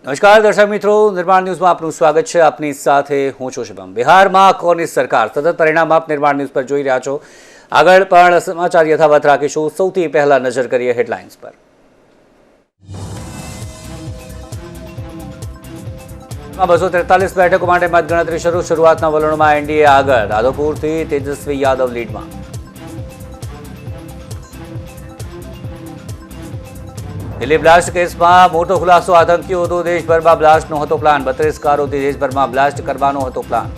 નમસ્કાર દર્શક મિત્રો, નિર્માણ ન્યૂઝમાં આપનું સ્વાગત છે. આપની સાથે હું છું શુભમ. બિહારમાં કોની સરકાર, સતત પરિણામ આપ નિર્માણ ન્યૂઝ પર જોઈ રહ્યા છો. આગળ પણ સમાચાર યથાવત રાખીશું. સૌથી પહેલા નજર કરીએ હેડલાઇન્સ પર. 243 બેઠકો માટે મતગણતરી શરૂ. શરૂઆતના વલણમાં એનડીએ આગળ. રાધોપુરથી તેજસ્વી યાદવ લીડમાં. દિલ્હી બ્લાસ્ટ કેસમાં મોટો ખુલાસો. આતંકીઓ હતો, દેશભરમાં બ્લાસ્ટનો હતો પ્લાન. 32 કારોથી દેશભરમાં બ્લાસ્ટ કરવાનો હતો પ્લાન.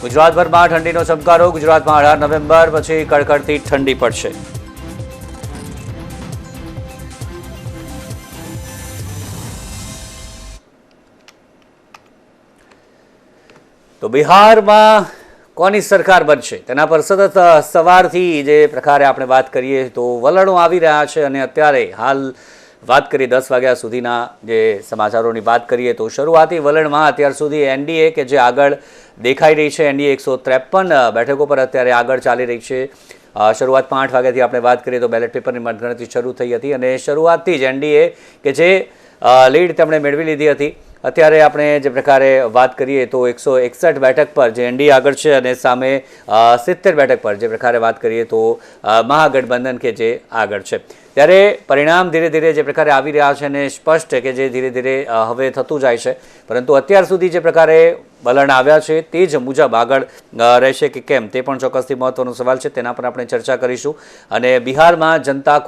ગુજરાતભરમાં ઠંડીનો ચમકારો. ગુજરાતમાં 18 નવેમ્બર પછી કડકડતી ઠંડી પડશે. તો બિહારમાં કોની સરકાર બનશે તેના પર સતત સવારથી જે પ્રકારે આપણે વાત કરીએ તો વલણો આવી રહ્યા છે. અને અત્યારે હાલ વાત કરીએ 10 વાગ્યા સુધીના જે સમાચારોની વાત કરીએ તો શરૂઆતી વલણમાં અત્યાર સુધી એનડીએ કે જે આગળ દેખાઈ રહી છે. એનડીએ 153 બેઠકો પર અત્યારે આગળ ચાલી રહી છે. શરૂઆતમાં 8 વાગ્યાથી આપણે વાત કરીએ તો બેલેટ પેપરની મતગણતરી શરૂ થઈ હતી અને શરૂઆતથી જ એનડીએ કે જે લીડ તેમણે મેળવી લીધી હતી. અત્યારે આપણે જે પ્રકારે વાત કરીએ તો 161 બેઠક પર જે એનડીએ આગળ છે અને સામે 70 બેઠક પર જે પ્રકારે વાત કરીએ તો મહાગઠબંધન કે જે આગળ છે. ત્યારે પરિણામ ધીરે ધીરે જે પ્રકારે આવી રહ્યા છે અને સ્પષ્ટ કે જે ધીરે ધીરે હવે થતું જાય છે. પરંતુ અત્યાર સુધી જે પ્રકારે વલણ આવ્યા છે તે જ મુજબ આગળ રહેશે કે કેમ તે પણ ચોક્કસથી મહત્વનો સવાલ છે. તેના પર આપણે ચર્ચા કરીશું. અને બિહારમાં જનતા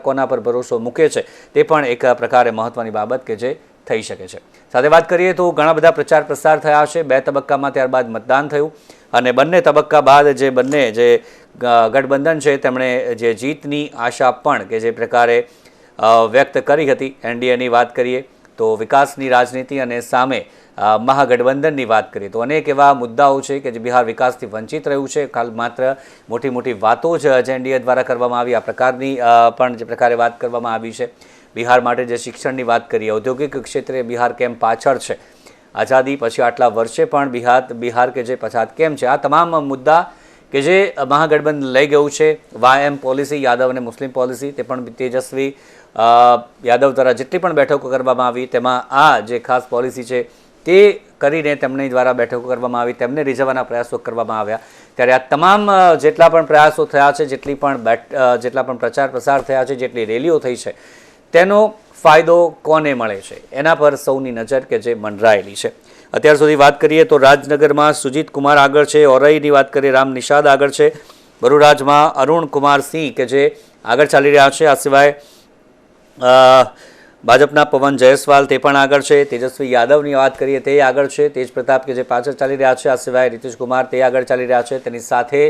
કોના પર ભરોસો મૂકે છે તે પણ એક પ્રકારે મહત્વની બાબત કે જે થઈ શકે છે. સાથે વાત કરીએ તો ઘણા બધા પ્રચાર પ્રસાર થયા છે 2 તબક્કામાં. ત્યારબાદ મતદાન થયું અને બંને તબક્કા બાદ જે ગઠબંધન છે તેમણે જે જીતની આશા પણ કે જે પ્રકારે વ્યક્ત કરી હતી. એનડીએની વાત કરીએ તો વિકાસની રાજનીતિ અને સામે મહાગઠબંધનની વાત કરીએ તો અનેક એવા મુદ્દાઓ છે કે જે બિહાર વિકાસથી વંચિત રહ્યું છે. ખાલી માત્ર મોટી મોટી વાતો જ એનડીએ દ્વારા કરવામાં આવી આ પ્રકારની પણ જે પ્રકારે વાત કરવામાં આવી છે. બિહાર માટે જે શિક્ષણની વાત કરીએ, ઔદ્યોગિક ક્ષેત્રે બિહાર કેમ પાછળ છે, આઝાદી પછી આટલા વર્ષે પણ બિહાર કે જે પછાત કેમ છે, આ તમામ મુદ્દા કે જે મહાગઠબંધન લઈ ગયું છે. વાયએમ પોલિસી, યાદવ અને મુસ્લિમ પોલિસી, તે પણ તેજસ્વી યાદવ દ્વારા જેટલી પણ બેઠકો કરવામાં આવી તેમાં આ જે ખાસ પોલિસી છે તે કરીને તેમની દ્વારા બેઠકો કરવામાં આવી, તેમને રીઝવવાના પ્રયાસો કરવામાં આવ્યા. ત્યારે આ તમામ જેટલા પણ પ્રયાસો થયા છે, જેટલા પણ પ્રચાર પ્રસાર થયા છે, જેટલી રેલીઓ થઈ છે, તેનો ફાયદો કોને મળે છે એના પર સૌની નજર કે જે મંડરાયેલી છે. અત્યાર સુધી વાત કરીએ તો રાજનગરમાં સુજીત કુમાર આગળ છે. ઓરઈની વાત કરીએ રામ નિષાદ આગળ છે. બરુરાજમાં અરુણ કુમાર સિંહ કે જે આગળ ચાલી રહ્યા છે. આ સિવાય ભાજપના પવન જયસ્વાલ તે પણ આગળ છે. તેજસ્વી યાદવની વાત કરીએ તે આગળ છે. તેજ પ્રતાપ કે જે પાછળ ચાલી રહ્યા છે. આ સિવાય નીતિશ કુમાર તે આગળ ચાલી રહ્યા છે. તેની સાથે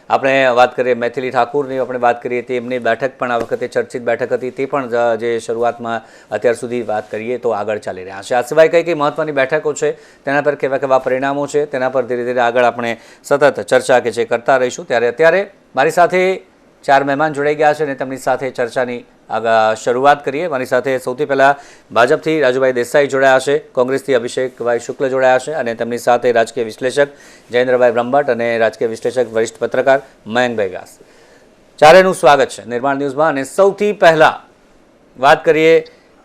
આપણે વાત કરીએ મૈથિલી ઠાકુરની આપણે વાત કરીએ તેમની બેઠક પણ આ વખતે ચર્ચિત બેઠક હતી. તે પણ જે શરૂઆતમાં અત્યાર સુધી વાત કરીએ તો આગળ ચાલી રહ્યા છે. આ સિવાય કઈ મહત્વની બેઠકો છે તેના પર કેવા પરિણામો છે તેના પર ધીરે ધીરે આગળ આપણે સતત ચર્ચા કે જે કરતા રહીશું. ત્યારે અત્યારે મારી સાથે 4 મહેમાન જોડાઈ ગયા છે અને તેમની સાથે ચર્ચાની શરૂઆત કરીએ. મારી સાથે સૌથી પહેલાં ભાજપથી રાજુભાઈ દેસાઈ જોડાયા છે, કોંગ્રેસથી અભિષેકભાઈ શુક્લ જોડાયા છે અને તેમની સાથે રાજકીય વિશ્લેષક જયેન્દ્રભાઈ બ્રહ્મભટ્ટ અને રાજકીય વિશ્લેષક વરિષ્ઠ પત્રકાર મયંકભાઈ વ્યાસ. ચારેયનું સ્વાગત છે નિર્માણ ન્યૂઝમાં. અને સૌથી પહેલાં વાત કરીએ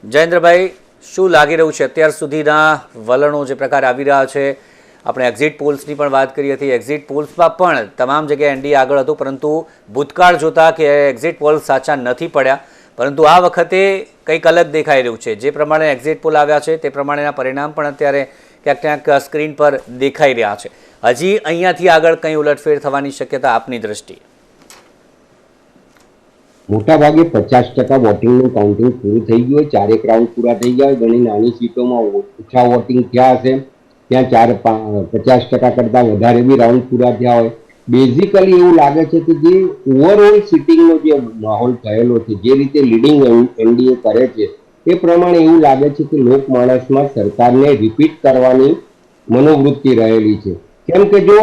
જયેન્દ્રભાઈ, શું લાગી રહ્યું છે અત્યાર સુધીના વલણો જે પ્રકારે આવી રહ્યા છે? આપણે એક્ઝિટ પોલ્સની પણ વાત કરી હતી. એક્ઝિટ પોલ્સમાં પણ તમામ જગ્યાએ એનડીએ આગળ હતું, પરંતુ ભૂતકાળ જોતા કે એક્ઝિટ પોલ્સ સાચા નથી પડ્યા. પરંતુ આ વખતે કંઈક અલગ દેખાઈ રહ્યું છે. જે પ્રમાણે એક્ઝિટ પોલ આવ્યા છે તે પ્રમાણેના પરિણામ પણ અત્યારે ક્યાંક સ્ક્રીન પર દેખાઈ રહ્યા છે. હજી અહીંયાથી આગળ કંઈ ઉલટફેર થવાની શક્યતા આપની દ્રષ્ટિએ? મોટાભાગે 50% વોટિંગનું કાઉન્ટિંગ પૂરું થઈ ગયું હોય. 4 રાઉન્ડ પૂરા થઈ ગયા હોય. ઘણી નાની સીટોમાં ઓછા વોટિંગ થયા હશે, ત્યાં 50% કરતાં વધારે બી રાઉન્ડ પૂરા થયા હોય. બેઝિકલી એવું લાગે છે કે જે ઓવરઓલ સિટિંગનો જે માહોલ થયેલો છે, જે રીતે લીડિંગ એનડીએ કરે છે એ પ્રમાણે એવું લાગે છે કે લોકમાનસમાં સરકારને રિપીટ કરવાની મનોવૃત્તિ રહેલી છે. કેમ કે જો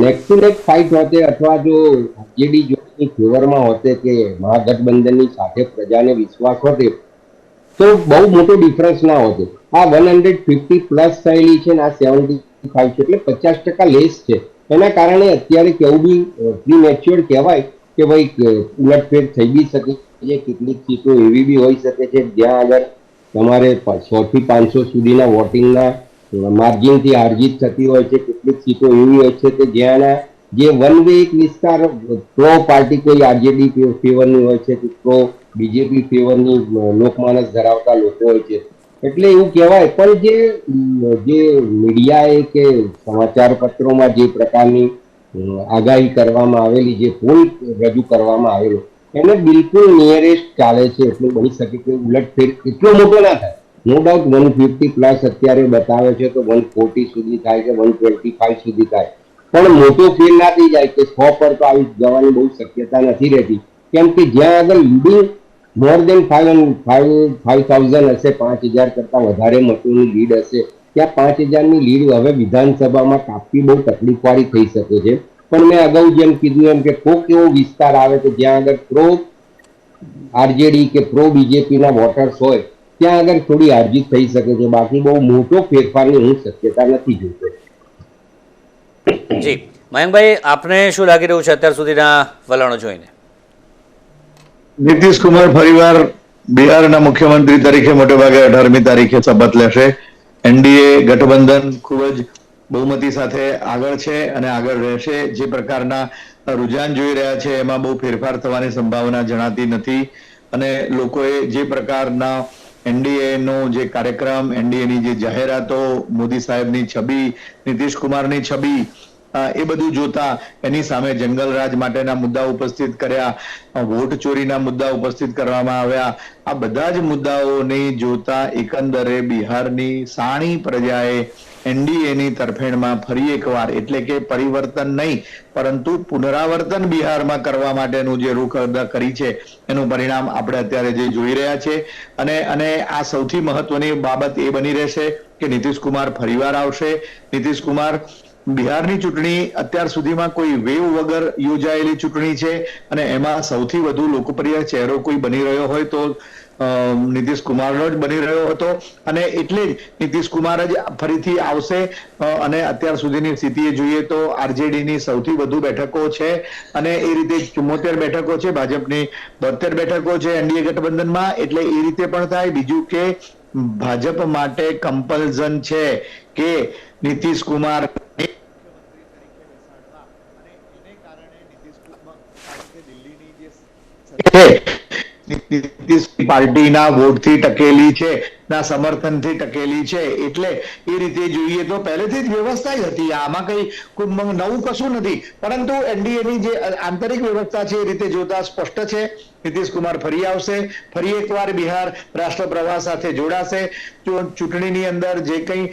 નેક ટુ નેક ફાઇટ હોતે અથવા જો આરજેડી જોની ફેવરમાં હોતે કે મહાગઠબંધનની સાથે પ્રજાને વિશ્વાસ હોતે તો બહુ મોટો ડિફરન્સ ના હોતો. આ 150 પ્લસ થયેલી છે ને આ 75 છે, એટલે 50% લેસ છે. એના કારણે અત્યારે કેવું બી પ્રીમેચ્યોર કહેવાય કે ભાઈ ઉલટફેર થઈ બી શકે છે, કેટલીક સીટો એવી બી હોઈ શકે છે જ્યાં આગળ તમારે 100 થી 500 સુધીના વોટિંગના માર્જિનથી હાર જીત થતી હોય છે. કેટલીક સીટો એવી હોય છે કે જ્યાંના જે વન વે એક વિસ્તાર પ્રો પાર્ટી કોઈ આરજેડી ફેવરની હોય છે, પ્રો બીજેપી ફેવરની લોકમાનસ ધરાવતા લોકો હોય છે. એટલે એવું કહેવાય, પણ જે મીડિયાએ કે સમાચાર પત્રોમાં જે પ્રકારની આગાહી કરવામાં આવેલી, જે પોલ રજૂ કરવામાં આવેલો, એને બિલકુલ નિયરેસ્ટ ચાલે છે. એટલું બની શકે કે ઉલટફેર એટલો મોટો ના થાય. નો ડાઉટ 150 પ્લસ અત્યારે બતાવે છે તો 140 સુધી થાય કે 125 સુધી થાય, પણ મોટો ફેર ના થઈ જાય કે 100 પર તો આવી જવાની બહુ શક્યતા નથી રહેતી. કેમ કે જ્યાં આગળ લીડિંગ મોર દેન 5,000 હશે, 5,000 કરતા વધારે મતોની લીડ હશે, ત્યાં 5,000ની લીડ હવે વિધાનસભામાં કાપવી બહુ તકલીફવાળી થઈ શકે છે. પણ મેં અગાઉ જેમ કીધું એમ કે કોઈક એવો વિસ્તાર આવે કે જ્યાં આગળ પ્રો આરજેડી કે પ્રો બીજેપીના વોટર્સ હોય, ત્યાં આગળ થોડી હારજીત થઈ શકે છે. બાકી બહુ મોટો ફેરફારની હું શક્યતા નથી જોતો. જી મયંકભાઈ, આપને શું લાગી રહ્યું છે અત્યાર સુધીના વલણો જોઈને? નીતિશ કુમાર ફરીવાર બિહારના મુખ્યમંત્રી તરીકે મોટેભાગે 18મી તારીખે શપથ લેશે. એનડીએ ગઠબંધન ખૂબ જ બહુમતી સાથે આગળ છે અને આગળ રહેશે. જે પ્રકારના રુઝાન જોઈ રહ્યા છે એમાં બહુ ફેરફાર થવાની સંભાવના જણાતી નથી. અને લોકોએ જે પ્રકારના એનડીએનો જે કાર્યક્રમ, એનડીએની જે જાહેરાતો, મોદી સાહેબની છબી, નીતિશ કુમારની છબી, એ બધું જોતા એની સામે જંગલરાજ માટેના મુદ્દા ઉપસ્થિત કર્યા, વોટ ચોરીના મુદ્દા ઉપસ્થિત કરવામાં આવ્યા. આ બધા જ મુદ્દાઓને જોતા એકંદરે બિહારની સાણી પ્રજાએ એનડીએની તરફેણમાં ફરી એકવાર, એટલે કે પરિવર્તન નહીં પરંતુ પુનરાવર્તન બિહારમાં કરવા માટેનું જે રૂખ અદા કરી છે એનું પરિણામ આપણે અત્યારે જે જોઈ રહ્યા છે. અને આ સૌથી મહત્વની બાબત એ બની રહેશે કે નીતિશ કુમાર ફરીવાર આવશે. નીતિશ કુમાર બિહારની ચૂંટણી અત્યાર સુધીમાં કોઈ વેવ વગર યોજાયેલી ચૂંટણી છે અને એમાં સૌથી વધુ લોકપ્રિય ચહેરો કોઈ બની રહ્યો હોય તો નીતિશ કુમારનો જ બની રહ્યો હતો. અને એટલે જ નીતિશ કુમાર જ ફરીથી આવશે. અને અત્યાર સુધીની સ્થિતિએ જોઈએ તો આરજેડીની સૌથી વધુ બેઠકો છે અને એ રીતે 74 બેઠકો છે, ભાજપની 72 બેઠકો છે એનડીએ ગઠબંધનમાં. એટલે એ રીતે પણ થાય. બીજું કે ભાજપ માટે કમ્પલ્ઝન છે કે નીતિશ કુમાર પાર્ટીના વોટથી ટકેલી છે, ના સમર્થનથી ટકેલી છે. એટલે એ રીતે જોઈએ તો પહેલેથી જ વ્યવસ્થા જ હતી. આમાં કઈ નવું કશું નથી. પરંતુ એનડીએની જે આંતરિક વ્યવસ્થા છે એ રીતે જોતા સ્પષ્ટ છે નીતિશ કુમાર ફરી આવશે. ફરી એકવાર બિહાર રાષ્ટ્ર પ્રવાસ સાથે જોડાશે. ચૂંટણીની અંદર જે કંઈ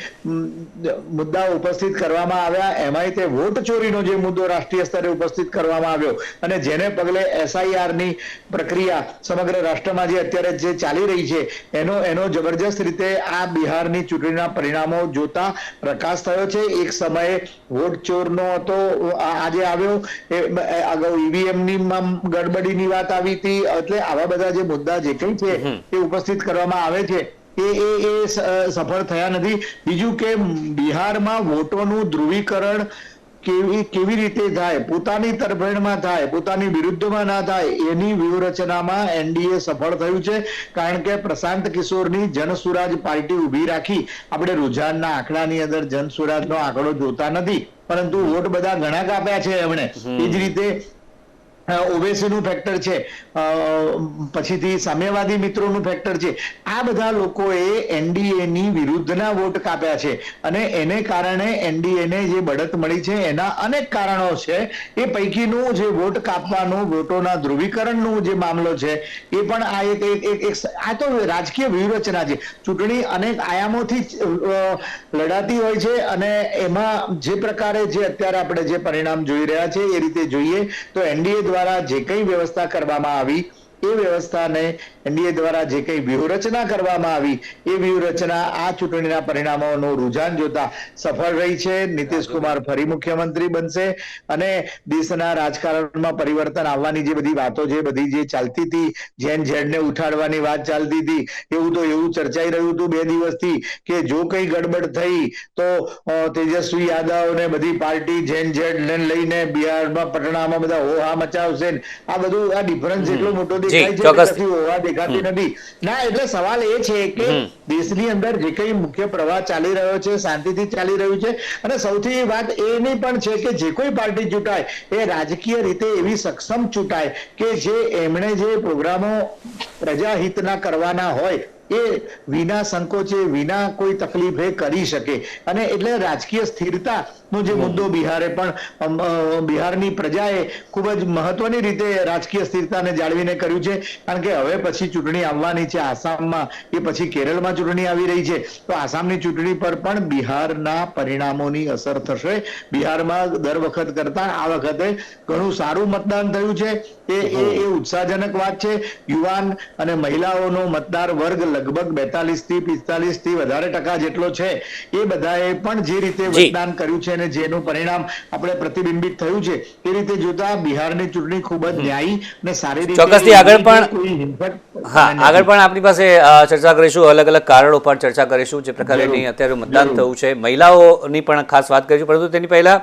મુદ્દાઓ ઉપસ્થિત કરવામાં આવ્યા એમાંય તે વોટ ચોરીનો જે મુદ્દો રાષ્ટ્રીય સ્તરે ઉપસ્થિત કરવામાં આવ્યો અને જેને પગલે એસઆઈઆરની પ્રક્રિયા સમગ્ર રાષ્ટ્રમાં જે અત્યારે જે ચાલી રહી છે એનો જબરજસ્ત રીતે આ બિહારની ચૂંટણીના પરિણામો જોતા પ્રકાશ થયો છે. એક સમયે વોટ ચોરનો હતો, આજે આવ્યો. અગાઉ ઈવીએમની ગડબડીની વાત આવી હતી. એટલે આવા બધા જે મુદ્દા જે કંઈ છે એ ઉપસ્થિત કરવામાં આવે છે એ સફળ થયા નથી. બીજું કે બિહારમાં વોટોનું ધ્રુવીકરણ કેવી રીતે થાય, પોતાની તરફેણમાં થાય, પોતાની વિરુદ્ધમાં ના થાય, એની વ્યૂહરચનામાં એનડીએ સફળ થયું છે. કારણ કે પ્રશાંત કિશોરની જનસુરાજ પાર્ટી ઉભી રાખી. આપણે રુઝાનના આંકડાની અંદર જનસુરાજનો આંકડો જોતા નથી, પરંતુ વોટ બધા ઘણા કાપ્યા છે એમણે. એ જ રીતે ઓવેસીનું ફેક્ટર છે, પછીથી સામ્યવાદી મિત્રોનું ફેક્ટર છે. આ બધા લોકોએ એનડીએની વિરુદ્ધના વોટ કાપ્યા છે અને એને કારણે એનડીએને જે બઢત મળી છે એના અનેક કારણો છે. એ પૈકીનું જે વોટ કાપવાનું, વોટોના ધ્રુવીકરણનું જે મામલો છે એ પણ આ તો રાજકીય વ્યૂહરચના છે. ચૂંટણી અનેક આયામોથી લડાતી હોય છે અને એમાં જે પ્રકારે જે અત્યારે આપણે જે પરિણામ જોઈ રહ્યા છે એ રીતે જોઈએ તો એનડીએ દ્વારા જે કંઈ વ્યવસ્થા કરવામાં આવી એ વ્યવસ્થાને એનડીએ દ્વારા જે કંઈ વ્યૂહરચના કરવામાં આવી એ વ્યૂહરચના આ ચૂંટણીના પરિણામોનું રુઝાન જોતા સફળ રહી છે. નીતિશ કુમાર ફરી મુખ્યમંત્રી બનશે અને દેશના રાજકારણમાં પરિવર્તન આવવાની જે બધી વાતો છે, બધી જે ચાલતી હતી, જેન ઝેડને ઉઠાડવાની વાત ચાલતી હતી, એવું ચર્ચાઈ રહ્યું હતું 2 દિવસથી કે જો કંઈ ગડબડ થઈ તો તેજસ્વી યાદવ ને બધી પાર્ટી જેન ઝેડ લઈને બિહારમાં પટનામાં બધા હોહા મચાવશે. આ બધું આ ડિફરન્સ એટલો મોટો દેખાય છે ચોક્કસ. કશી હોવા દેખાતી નથી. ના, એટલે સવાલ એ છે કે દેશની અંદર જે કઈ મુખ્ય પ્રવાહ ચાલી રહ્યો છે શાંતિથી ચાલી રહ્યું છે, અને સૌથી વાત એની પણ છે કે જે કોઈ પાર્ટી ચૂંટાય એ રાજકીય રીતે એવી સક્ષમ ચૂંટાય કે જે એમણે જે પ્રોગ્રામો પ્રજાહિતના કરવાના હોય એ વિના સંકોચે વિના કોઈ તકલીફે કરી શકે. અને એટલે રાજકીય સ્થિરતાનો જે મુદ્દો બિહારની પ્રજાએ ખૂબ જ મહત્વની રીતે રાજકીય સ્થિરતાને જાળવીને કર્યું છે. કારણ કે હવે પછી ચૂંટણી આવવાની છે આસામમાં, એ પછી કેરળમાં ચૂંટણી આવી રહી છે, તો આસામની ચૂંટણી પર પણ બિહારના પરિણામોની અસર થશે. બિહારમાં દર વખત કરતા આ વખતે ઘણું સારું મતદાન થયું છે. એ ઉત્સાહજનક વાત છે. યુવાન અને મહિલાઓનો મતદાર વર્ગ લગભગ 42 થી 45 થી વધારે ટકા જેટલો છે. એ બધાએ પણ જે રીતે મતદાન કર્યું છે અને જેનું પરિણામ આપણે પ્રતિબિંબિત થયું છે એ રીતે જોતા બિહારની ચૂંટણી ખૂબ જ ન્યાયી અને સારી રીતે ચોક્કસથી આગળ પણ કોઈ હિંસક આગળ પણ આપણી પાસે ચર્ચા કરીશું, અલગ અલગ કારણો પર ચર્ચા કરીશું, જે પ્રકારે અહીં અત્યારે મતદાન થયું છે, મહિલાઓની પણ ખાસ વાત કરીશું. પરંતુ તેની પહેલા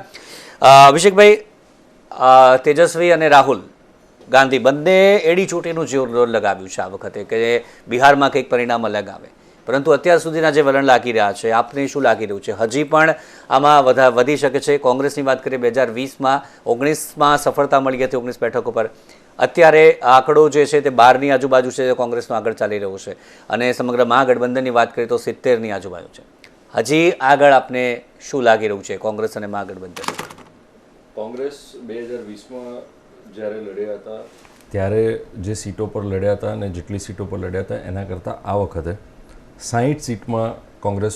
અભિષેકભાઈ, તેજસ્વી અને રાહુલ ગાંધી બંને એડી ચોટીનું જોર લગાવ્યું છે આ વખતે કે બિહારમાં કંઈક પરિણામ અલગ આવે, પરંતુ અત્યાર સુધીના જે વલણ લાગી રહ્યા છે, આપને શું લાગી રહ્યું છે? હજી પણ આમાં વધી શકે છે? કોંગ્રેસની વાત કરીએ, 2020માં 19માં સફળતા મળી હતી 19 બેઠકો પર. અત્યારે આંકડો જે છે તે 12ની આજુબાજુ છે, કોંગ્રેસનો આગળ ચાલી રહ્યો છે, અને સમગ્ર મહાગઠબંધનની વાત કરીએ તો 70ની આજુબાજુ છે. હજી આગળ આપને શું લાગી રહ્યું છે કોંગ્રેસ અને મહાગઠબંધન? કોંગ્રેસ 2020માં જ્યારે લડ્યા હતા ત્યારે જે સીટો પર લડ્યા હતા અને જેટલી સીટો પર લડ્યા હતા એના કરતાં આ વખતે 60 સીટમાં કોંગ્રેસ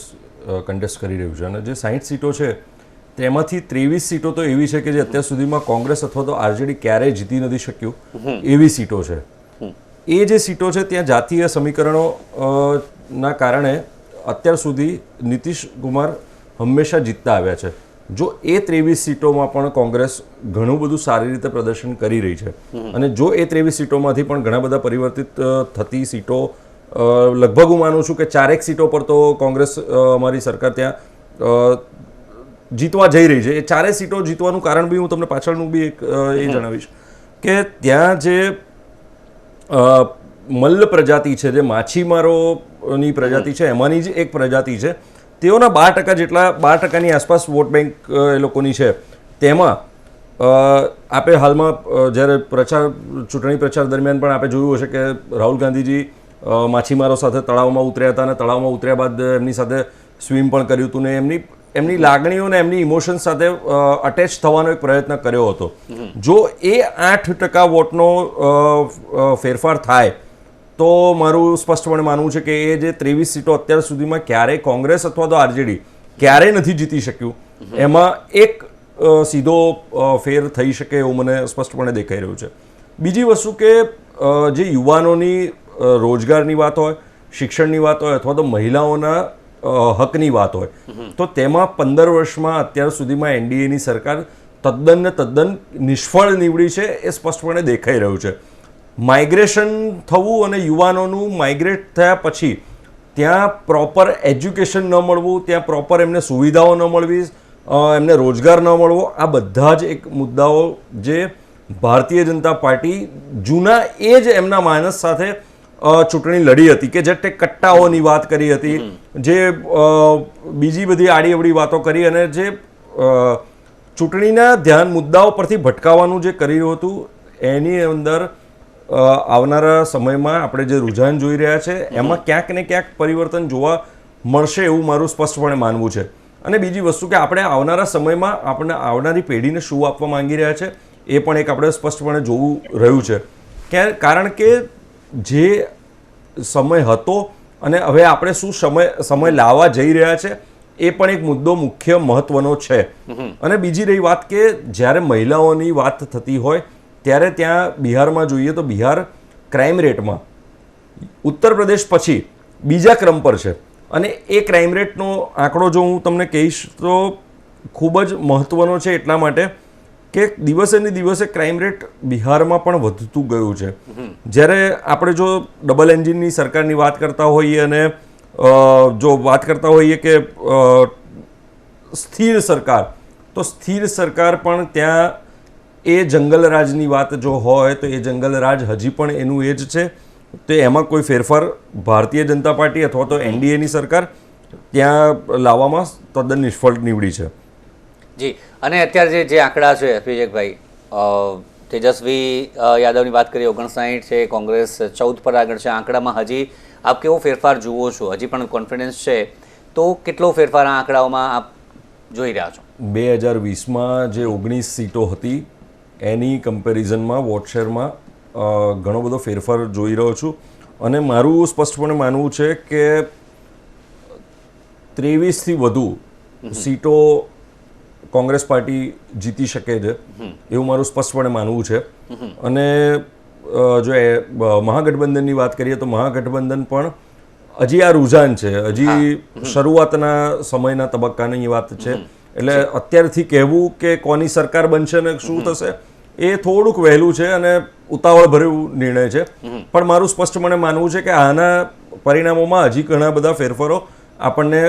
કન્ટેસ્ટ કરી રહ્યું છે. અને જે 60 સીટો છે તેમાંથી 23 સીટો તો એવી છે કે જે અત્યાર સુધીમાં કોંગ્રેસ અથવા તો આરજેડી ક્યારેય જીતી નથી શક્યું એવી સીટો છે. એ જે સીટો છે ત્યાં જાતીય સમીકરણો ના કારણે અત્યાર સુધી નીતિશ કુમાર હંમેશા જીતતા આવ્યા છે. જો એ 23 સીટોમાં પણ કોંગ્રેસ ઘણું બધું સારી રીતે પ્રદર્શન કરી રહી છે, અને જો એ 23 સીટોમાંથી પણ ઘણા બધા પરિવર્તિત થતી સીટો, લગભગ હું માનું છું કે 4 સીટો પર તો કોંગ્રેસ અમારી સરકાર ત્યાં જીતવા જઈ રહી છે. એ 4 સીટો જીતવાનું કારણ બી હું તમને પાછળનું બી એક એ જણાવીશ કે ત્યાં જે મલ્લ પ્રજાતિ છે, જે માછીમારોની પ્રજાતિ છે, એમાંની જ એક પ્રજાતિ છે, તેઓના 12% જેટલા 12%ની આસપાસ વોટ બેંક એ લોકોની છે. તેમાં આપણે હાલમાં જ્યારે ચૂંટણી પ્રચાર દરમિયાન પણ આપણે જોયું હશે કે રાહુલ ગાંધીજી માછીમારો સાથે તળાવમાં ઉતર્યા હતા, અને તળાવમાં ઉતર્યા બાદ એમની સાથે સ્વિમ પણ કર્યું હતું, ને એમની લાગણીઓ અને એમની ઇમોશન્સ સાથે અટેચ થવાનો એક પ્રયત્ન કર્યો હતો. જો એ 8% વોટનો ફેરફાર થાય તો મારું સ્પષ્ટપણે માનવું છે કે એ જે 23 સીટો અત્યાર સુધીમાં ક્યારેય કોંગ્રેસ અથવા તો આરજેડી ક્યારેય નથી જીતી શક્યું, એમાં એક સીધો ફેર થઈ શકે એવું મને સ્પષ્ટપણે દેખાઈ રહ્યું છે. બીજી વસ્તુ કે જે યુવાનોની રોજગારની વાત હોય, શિક્ષણની વાત હોય, અથવા તો મહિલાઓના હકની વાત હોય, તો તેમાં 15 વર્ષમાં અત્યાર સુધીમાં એનડીએની સરકાર તદ્દન નિષ્ફળ નીવડી છે એ સ્પષ્ટપણે દેખાઈ રહ્યું છે. માઇગ્રેશન થવું અને યુવાનોનું માઇગ્રેટ થયા પછી ત્યાં પ્રોપર એજ્યુકેશન ન મળવું, ત્યાં પ્રોપર એમને સુવિધાઓ ન મળવી, એમને રોજગાર ન મળવો, આ બધા જ એક મુદ્દાઓ જે ભારતીય જનતા પાર્ટી જૂના એ જ એમના માનસ સાથે ચૂંટણી લડી હતી, કે જે કટ્ટાઓની વાત કરી હતી, જે બીજી બધી આડી અવળી વાતો કરી, અને જે ચૂંટણીના ધ્યાન મુદ્દાઓ પરથી ભટકાવવાનું જે કર્યું હતું, એની અંદર આવનારા સમયમાં આપણે જે રુઝાન જોઈ રહ્યા છે એમાં ક્યાંક ને ક્યાંક પરિવર્તન જોવા મળશે એવું મારું સ્પષ્ટપણે માનવું છે. અને બીજી વસ્તુ કે આપણે આવનારા સમયમાં આપણે આવનારી પેઢીને શું આપવા માંગી રહ્યા છે એ પણ એક આપણે સ્પષ્ટપણે જોવું રહ્યું છે. કારણ કે જે સમય હતો અને હવે આપણે શું સમય લાવવા જઈ રહ્યા છે એ પણ એક મુદ્દો મુખ્ય મહત્વનો છે. અને બીજી રહી વાત કે જ્યારે મહિલાઓની વાત થતી હોય ત્યારે ત્યાં બિહારમાં જોઈએ તો બિહાર ક્રાઇમ રેટમાં ઉત્તર પ્રદેશ પછી બીજા ક્રમ પર છે, અને એ ક્રાઇમ રેટનો આંકડો જો હું તમને કહીશ તો ખૂબ જ મહત્વનો છે, એટલા માટે કે દિવસે ને દિવસે ક્રાઇમ રેટ બિહારમાં પણ વધતું ગયું છે. જ્યારે આપણે જો ડબલ એન્જિનની સરકારની વાત કરતા હોઈએ અને જો વાત કરતા હોઈએ કે સ્થિર સરકાર, તો સ્થિર સરકાર પણ ત્યાં એ જંગલરાજની વાત જો હોય તો એ જંગલરાજ હજી પણ એનું એ જ છે. તો એમાં કોઈ ફેરફાર ભારતીય જનતા પાર્ટી અથવા તો એનડીએની સરકાર ત્યાં લાવવામાં તદ્દન નિષ્ફળ નીવડી છે. જી, અને અત્યારે જે આંકડા છે વિજયભાઈ, તેજસ્વી યાદવની વાત કરીએ 59 છે, કોંગ્રેસ 14 પર આગળ છે. આંકડામાં હજી આપ કેવો ફેરફાર જુઓ છો? હજી પણ કોન્ફિડન્સ છે તો કેટલો ફેરફાર આ આંકડાઓમાં આપ જોઈ રહ્યા છો? 2020માં જે 19 સીટો હતી એની કમ્પેરિઝનમાં વોટશેરમાં ઘણો બધો ફેરફાર જોઈ રહ્યો છું. અને મારું સ્પષ્ટપણે માનવું છે કે 23થી વધુ સીટો કોંગ્રેસ પાર્ટી જીતી શકે છે એવું મારું સ્પષ્ટપણે માનવું છે. અને જો મહાગઠબંધનની વાત કરીએ તો મહાગઠબંધન પણ હજી આ રુઝાન છે, હજી શરૂઆતના સમયના તબક્કાની વાત છે. એટલે અત્યારથી કહેવું કે કોની સરકાર બનશે ને શું થશે એ થોડુંક વહેલું છે અને ઉતાવળભર્યું નિર્ણય છે. પણ મારું સ્પષ્ટપણે માનવું છે કે આના પરિણામોમાં હજી ઘણા બધા ફેરફારો આપણને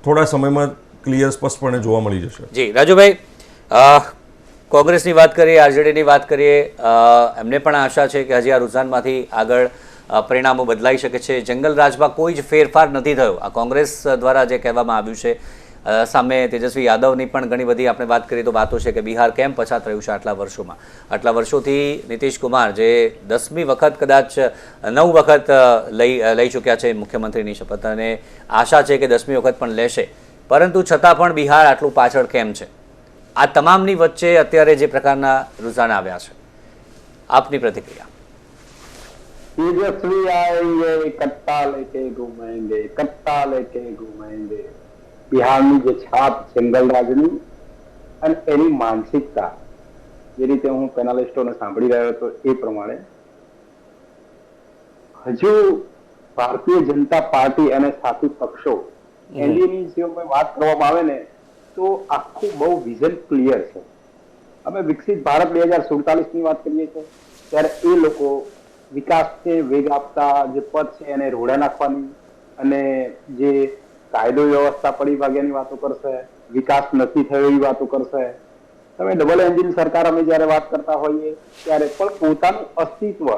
થોડા સમયમાં ક્લિયર સ્પષ્ટપણે જોવા મળી જશે. જી રાજુભાઈ, કોંગ્રેસની વાત કરીએ, આરજેડીની વાત કરીએ, એમને પણ આશા છે કે હજી આ રુઝાનમાંથી આગળ પરિણામો બદલાઈ શકે છે. જંગલ રાજમાં કોઈ જ ફેરફાર નથી થયો આ કોંગ્રેસ દ્વારા જે કહેવામાં આવ્યું છે. સામે તેજસ્વી યાદવની પણ ઘણી બધી આપણે વાત કરીએ તો વાતો છે કે બિહાર કેમ પછાત રહ્યું છે આટલા વર્ષોમાં. આટલા વર્ષોથી નીતિશ કુમાર જે 10મી વખત કદાચ 9 વખત લઈ ચૂક્યા છે મુખ્યમંત્રીની શપથ, અને આશા છે કે 10મી વખત પણ લેશે, પરંતુ છતાં પણ બિહાર આટલું પાછળ કેમ છે? આ તમામની વચ્ચે અત્યારે જે પ્રકારના રુઝાન આવ્યા છે, આપની પ્રતિક્રિયા? तेजस्वी आएंगे कट्टा लेके घूमेंगे, कट्टा लेके घूमेंगे. બિહારની જે છાપ જંગલરાજની અને એની માનસિકતા, જે રીતે હું પેનલિસ્ટોને સાંભળી રહ્યો હતો એ પ્રમાણે હજુ ભારતીય જનતા પાર્ટી અને સાથી પક્ષો એનડીએની જો વાત કરવામાં આવે ને તો આખું બહુ વિઝન ક્લિયર છે. અમે વિકસિત ભારત 2047ની વાત કરીએ છીએ ત્યારે એ લોકો વિકાસને વેગ આપતા જે પદ છે એને રોડા નાખવાની અને જે કાયદો વ્યવસ્થા પડી ભાગ્યાની વાતો કરશે, વિકાસ નથી થયો એવી વાતો કરશે. તમે ડબલ એન્જિન સરકાર અમે જયારે વાત કરતા હોઈએ ત્યારે પણ પોતાનું અસ્તિત્વ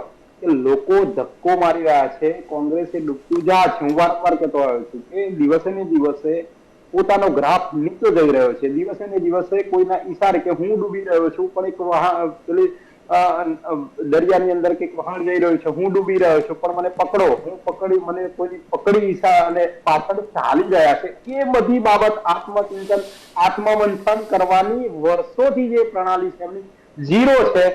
કે લોકો ધક્કો મારી રહ્યા છે, કોંગ્રેસે ડૂબતું જહાજ, હું વારંવાર કહેતો આવ્યો છું કે દિવસે ને દિવસે પોતાનો ગ્રાફ નીચો જઈ રહ્યો છે. દિવસે ને દિવસે કોઈના ઈશારે કે હું ડૂબી રહ્યો છું પણ એક પેલી દરિયાની અંદર કંઈક વહાણ જઈ રહ્યું છે, હું ડૂબી રહ્યો છું પણ મને પકડો, હું પકડી, મને કોઈ પકડી ઈશા અને પાછળ ચાલી રહ્યા છે. એ બધી બાબત આત્મચિંતન, આત્મમંથન કરવાની વર્ષોથી જે પ્રણાલી છે એમની ઝીરો છે.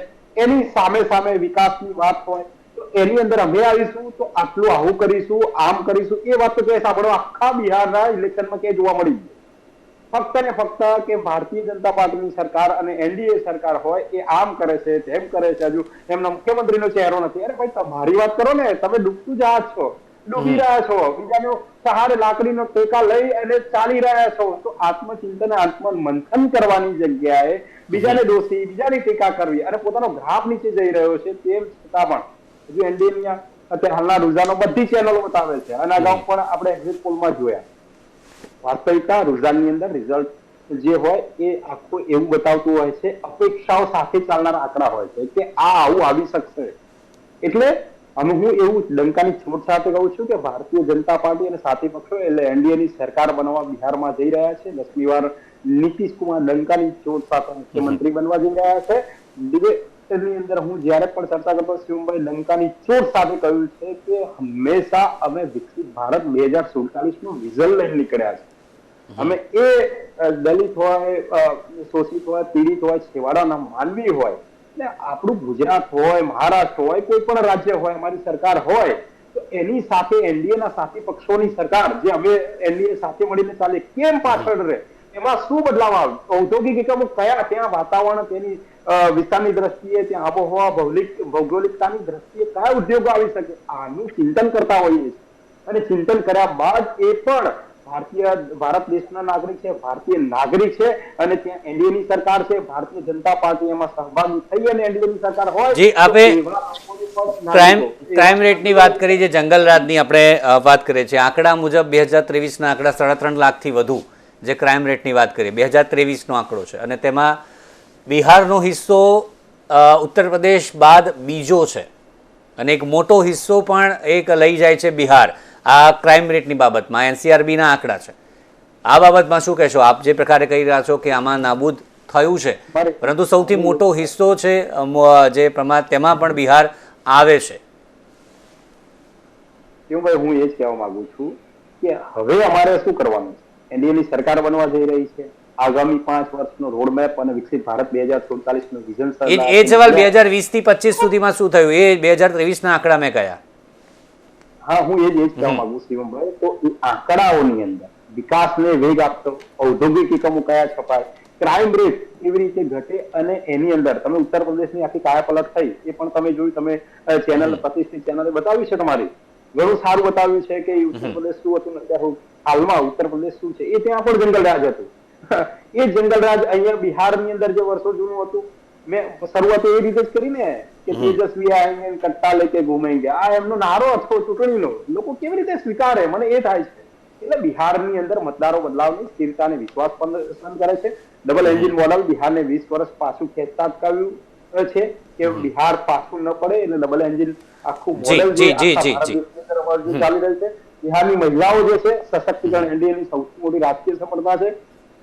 એની સામે સામે વિકાસની વાત હોય તો એની અંદર અમે આવીશું તો આટલું આવું કરીશું, આમ કરીશું, એ વાત તો કે સાંભળો આખા બિહારના ઇલેક્શનમાં કે જોવા મળી ગઈ. ફક્ત ને ફક્ત કે ભારતીય જનતા પાર્ટીની સરકાર અને એનડીએ સરકાર હોય એ આમ કરે છે, તેમ કરે છે. હજુ એમના મુખ્યમંત્રીનો ચહેરો નથી. અરે ભાઈ તમારી વાત કરો ને, તમે ડૂબતું જહાજ છો, ડૂબી રહ્યા છો, બીજાનો સહારે લાકડીનો ટેકા લઈ અને ચાલી રહ્યા છો. તો આત્મચિંતન, આત્મમંથન કરવાની જગ્યાએ બીજાને દોષી, બીજાની ટીકા કરવી અને પોતાનો ગ્રાફ નીચે જઈ રહ્યો છે. તેમ છતાં પણ હજુ એનડીએ અત્યારે હાલના રૂઝાનો બધી ચેનલો બતાવે છે અને અગાઉ પણ આપણે એક્ઝિટ પોલમાં જોયા. વાસ્તવિકતા રૂઝાનની અંદર રિઝલ્ટ જે હોય એ આખું એવું બતાવતું હોય છે, અપેક્ષાઓ સાથે ચાલનારા આંકડા હોય છે કે આ આવું આવી શકશે. એટલે અમે હું એવું ડંકાની છોડ સાથે કહું છું કે ભારતીય જનતા પાર્ટી અને સાથી પક્ષો એટલે એનડીએની સરકાર બનવા બિહારમાં જઈ રહ્યા છે. 10મી વાર નીતિશ કુમાર ડંકાની છોડ સાથે મુખ્યમંત્રી બનવા જઈ રહ્યા છે. ડિબેટની અંદર હું જ્યારે પણ ચર્ચા કરતો શિવભાઈ ડંકાની છોડ સાથે કહ્યું છે કે હંમેશા અમે વિકસિત ભારત 2047નું વિઝન લઈને નીકળ્યા છે. અમે એ દલિત હોય, શોષિત હોય, પીડિત હોય, છેવાડાના માનવી હોય, ને આપણું ગુજરાત હોય, મહારાષ્ટ્ર હોય, કોઈ પણ રાજ્ય હોય, અમારી સરકાર હોય તો એની સાથે એનડીએના સાથી પક્ષોની સરકાર જે અમે એનડીએ સાથે મળીને ચાલે કેમ પાછળ રહે? એમાં શું બદલાવ આવે? ઔદ્યોગિક એકમો કયા, ત્યાં વાતાવરણ, તેની વિસ્તારની દ્રષ્ટિએ, ત્યાં આબોહવા, ભૌગોલિકતાની દ્રષ્ટિએ કયા ઉદ્યોગો આવી શકે? આનું ચિંતન કરતા હોઈએ છીએ અને ચિંતન કર્યા બાદ એ પણ ભારત દેશના નાગરિક છે, ભારતીય નાગરિક છે અને ત્યાં એનડીએની સરકાર છે, ભારતીય જનતા પાર્ટી એમાં સહભાગી થઈ અને એનડીએની સરકાર હોય. જી, આપે ક્રાઇમ રેટની વાત કરી, જે જંગલરાજની આપણે વાત કરીએ છીએ, આંકડા મુજબ 2023ના આંકડા 3.5 લાખથી વધુ જે ક્રાઇમ રેટની વાત કરીએ, 2023નો આંકડો છે અને તેમાં બિહારનો હિસ્સો ઉત્તર પ્રદેશ બાદ બીજો છે અને એક મોટો હિસ્સો પણ એક લઈ જાય છે બિહાર આ ક્રાઇમ રેટની બાબતમાં. એનસીઆરબીના આંકડા છે. આ બાબતમાં શું કહેશો આપ, જે પ્રકારે કહી રહ્યા છો કે આમાં નાબૂદ થયું છે, પરંતુ સૌથી મોટો હિસ્સો છે જે તેમાં પણ બિહાર આવે છે? ભાઈ, હું એ જ કહેવા માંગુ છું કે હવે અમારે શું કરવાનું છે? એનડીએની સરકાર બનવા જઈ રહી છે. આગામી 5 વર્ષનો રોડમેપ અને વિકસિત ભારત 2047 નું વિઝન. એ સવાલ 2020 થી 25 સુધીમાં શું થયું એ 2023 ના આંકડા મેં કયા? હા, હું એ જ કહેવા માંગુ છું શિવમભાઈ. તો એ આંકડાઓની અંદર વિકાસને વેગ આપતો, ઔદ્યોગિક એકમો કયા છપાય, ક્રાઇમ રેટ કેવી રીતે ઘટે, અને એની અંદર તમે ઉત્તર પ્રદેશની આખી કાયાપલટ થઈ એ પણ તમે જોયું. તમે ચેનલ, પ્રતિષ્ઠિત ચેનલે બતાવ્યું છે, તમારી ઘણું સારું બતાવ્યું છે કે ઉત્તર પ્રદેશ શું હતું, હાલમાં ઉત્તર પ્રદેશ શું છે. એ ત્યાં પણ જંગલ રાજ હતું. એ જંગલ રાજ અહીંયા બિહારની અંદર જે વર્ષો જૂનું હતું, મેં શરૂઆત એ રીતે જ કરી ને કે તેજસ્વી આएंगे કટ્ટા લેકે ઘૂમેંગે. આ એમનો નારો હતો ચૂંટણીનો. લોકો કેવી રીતે સ્વીકારે, મને એ થાય છે. એટલે બિહારની અંદર મતદારો બદલાવની સ્થિરતા અને વિશ્વાસ પસંદ કરે છે. ડબલ એન્જિન મોડલ બિહારને 20 વર્ષ પાછું ખેંચતા અટકાવ્યું છે કે બિહાર પાછું ન પડે. એટલે ડબલ એન્જિન આખું મોડલ ચાલી રહ્યું છે. બિહારની મહિલાઓ જે છે સશક્તિકરણ એનડીએની સૌથી મોટી રાજકીય સફળતા છે.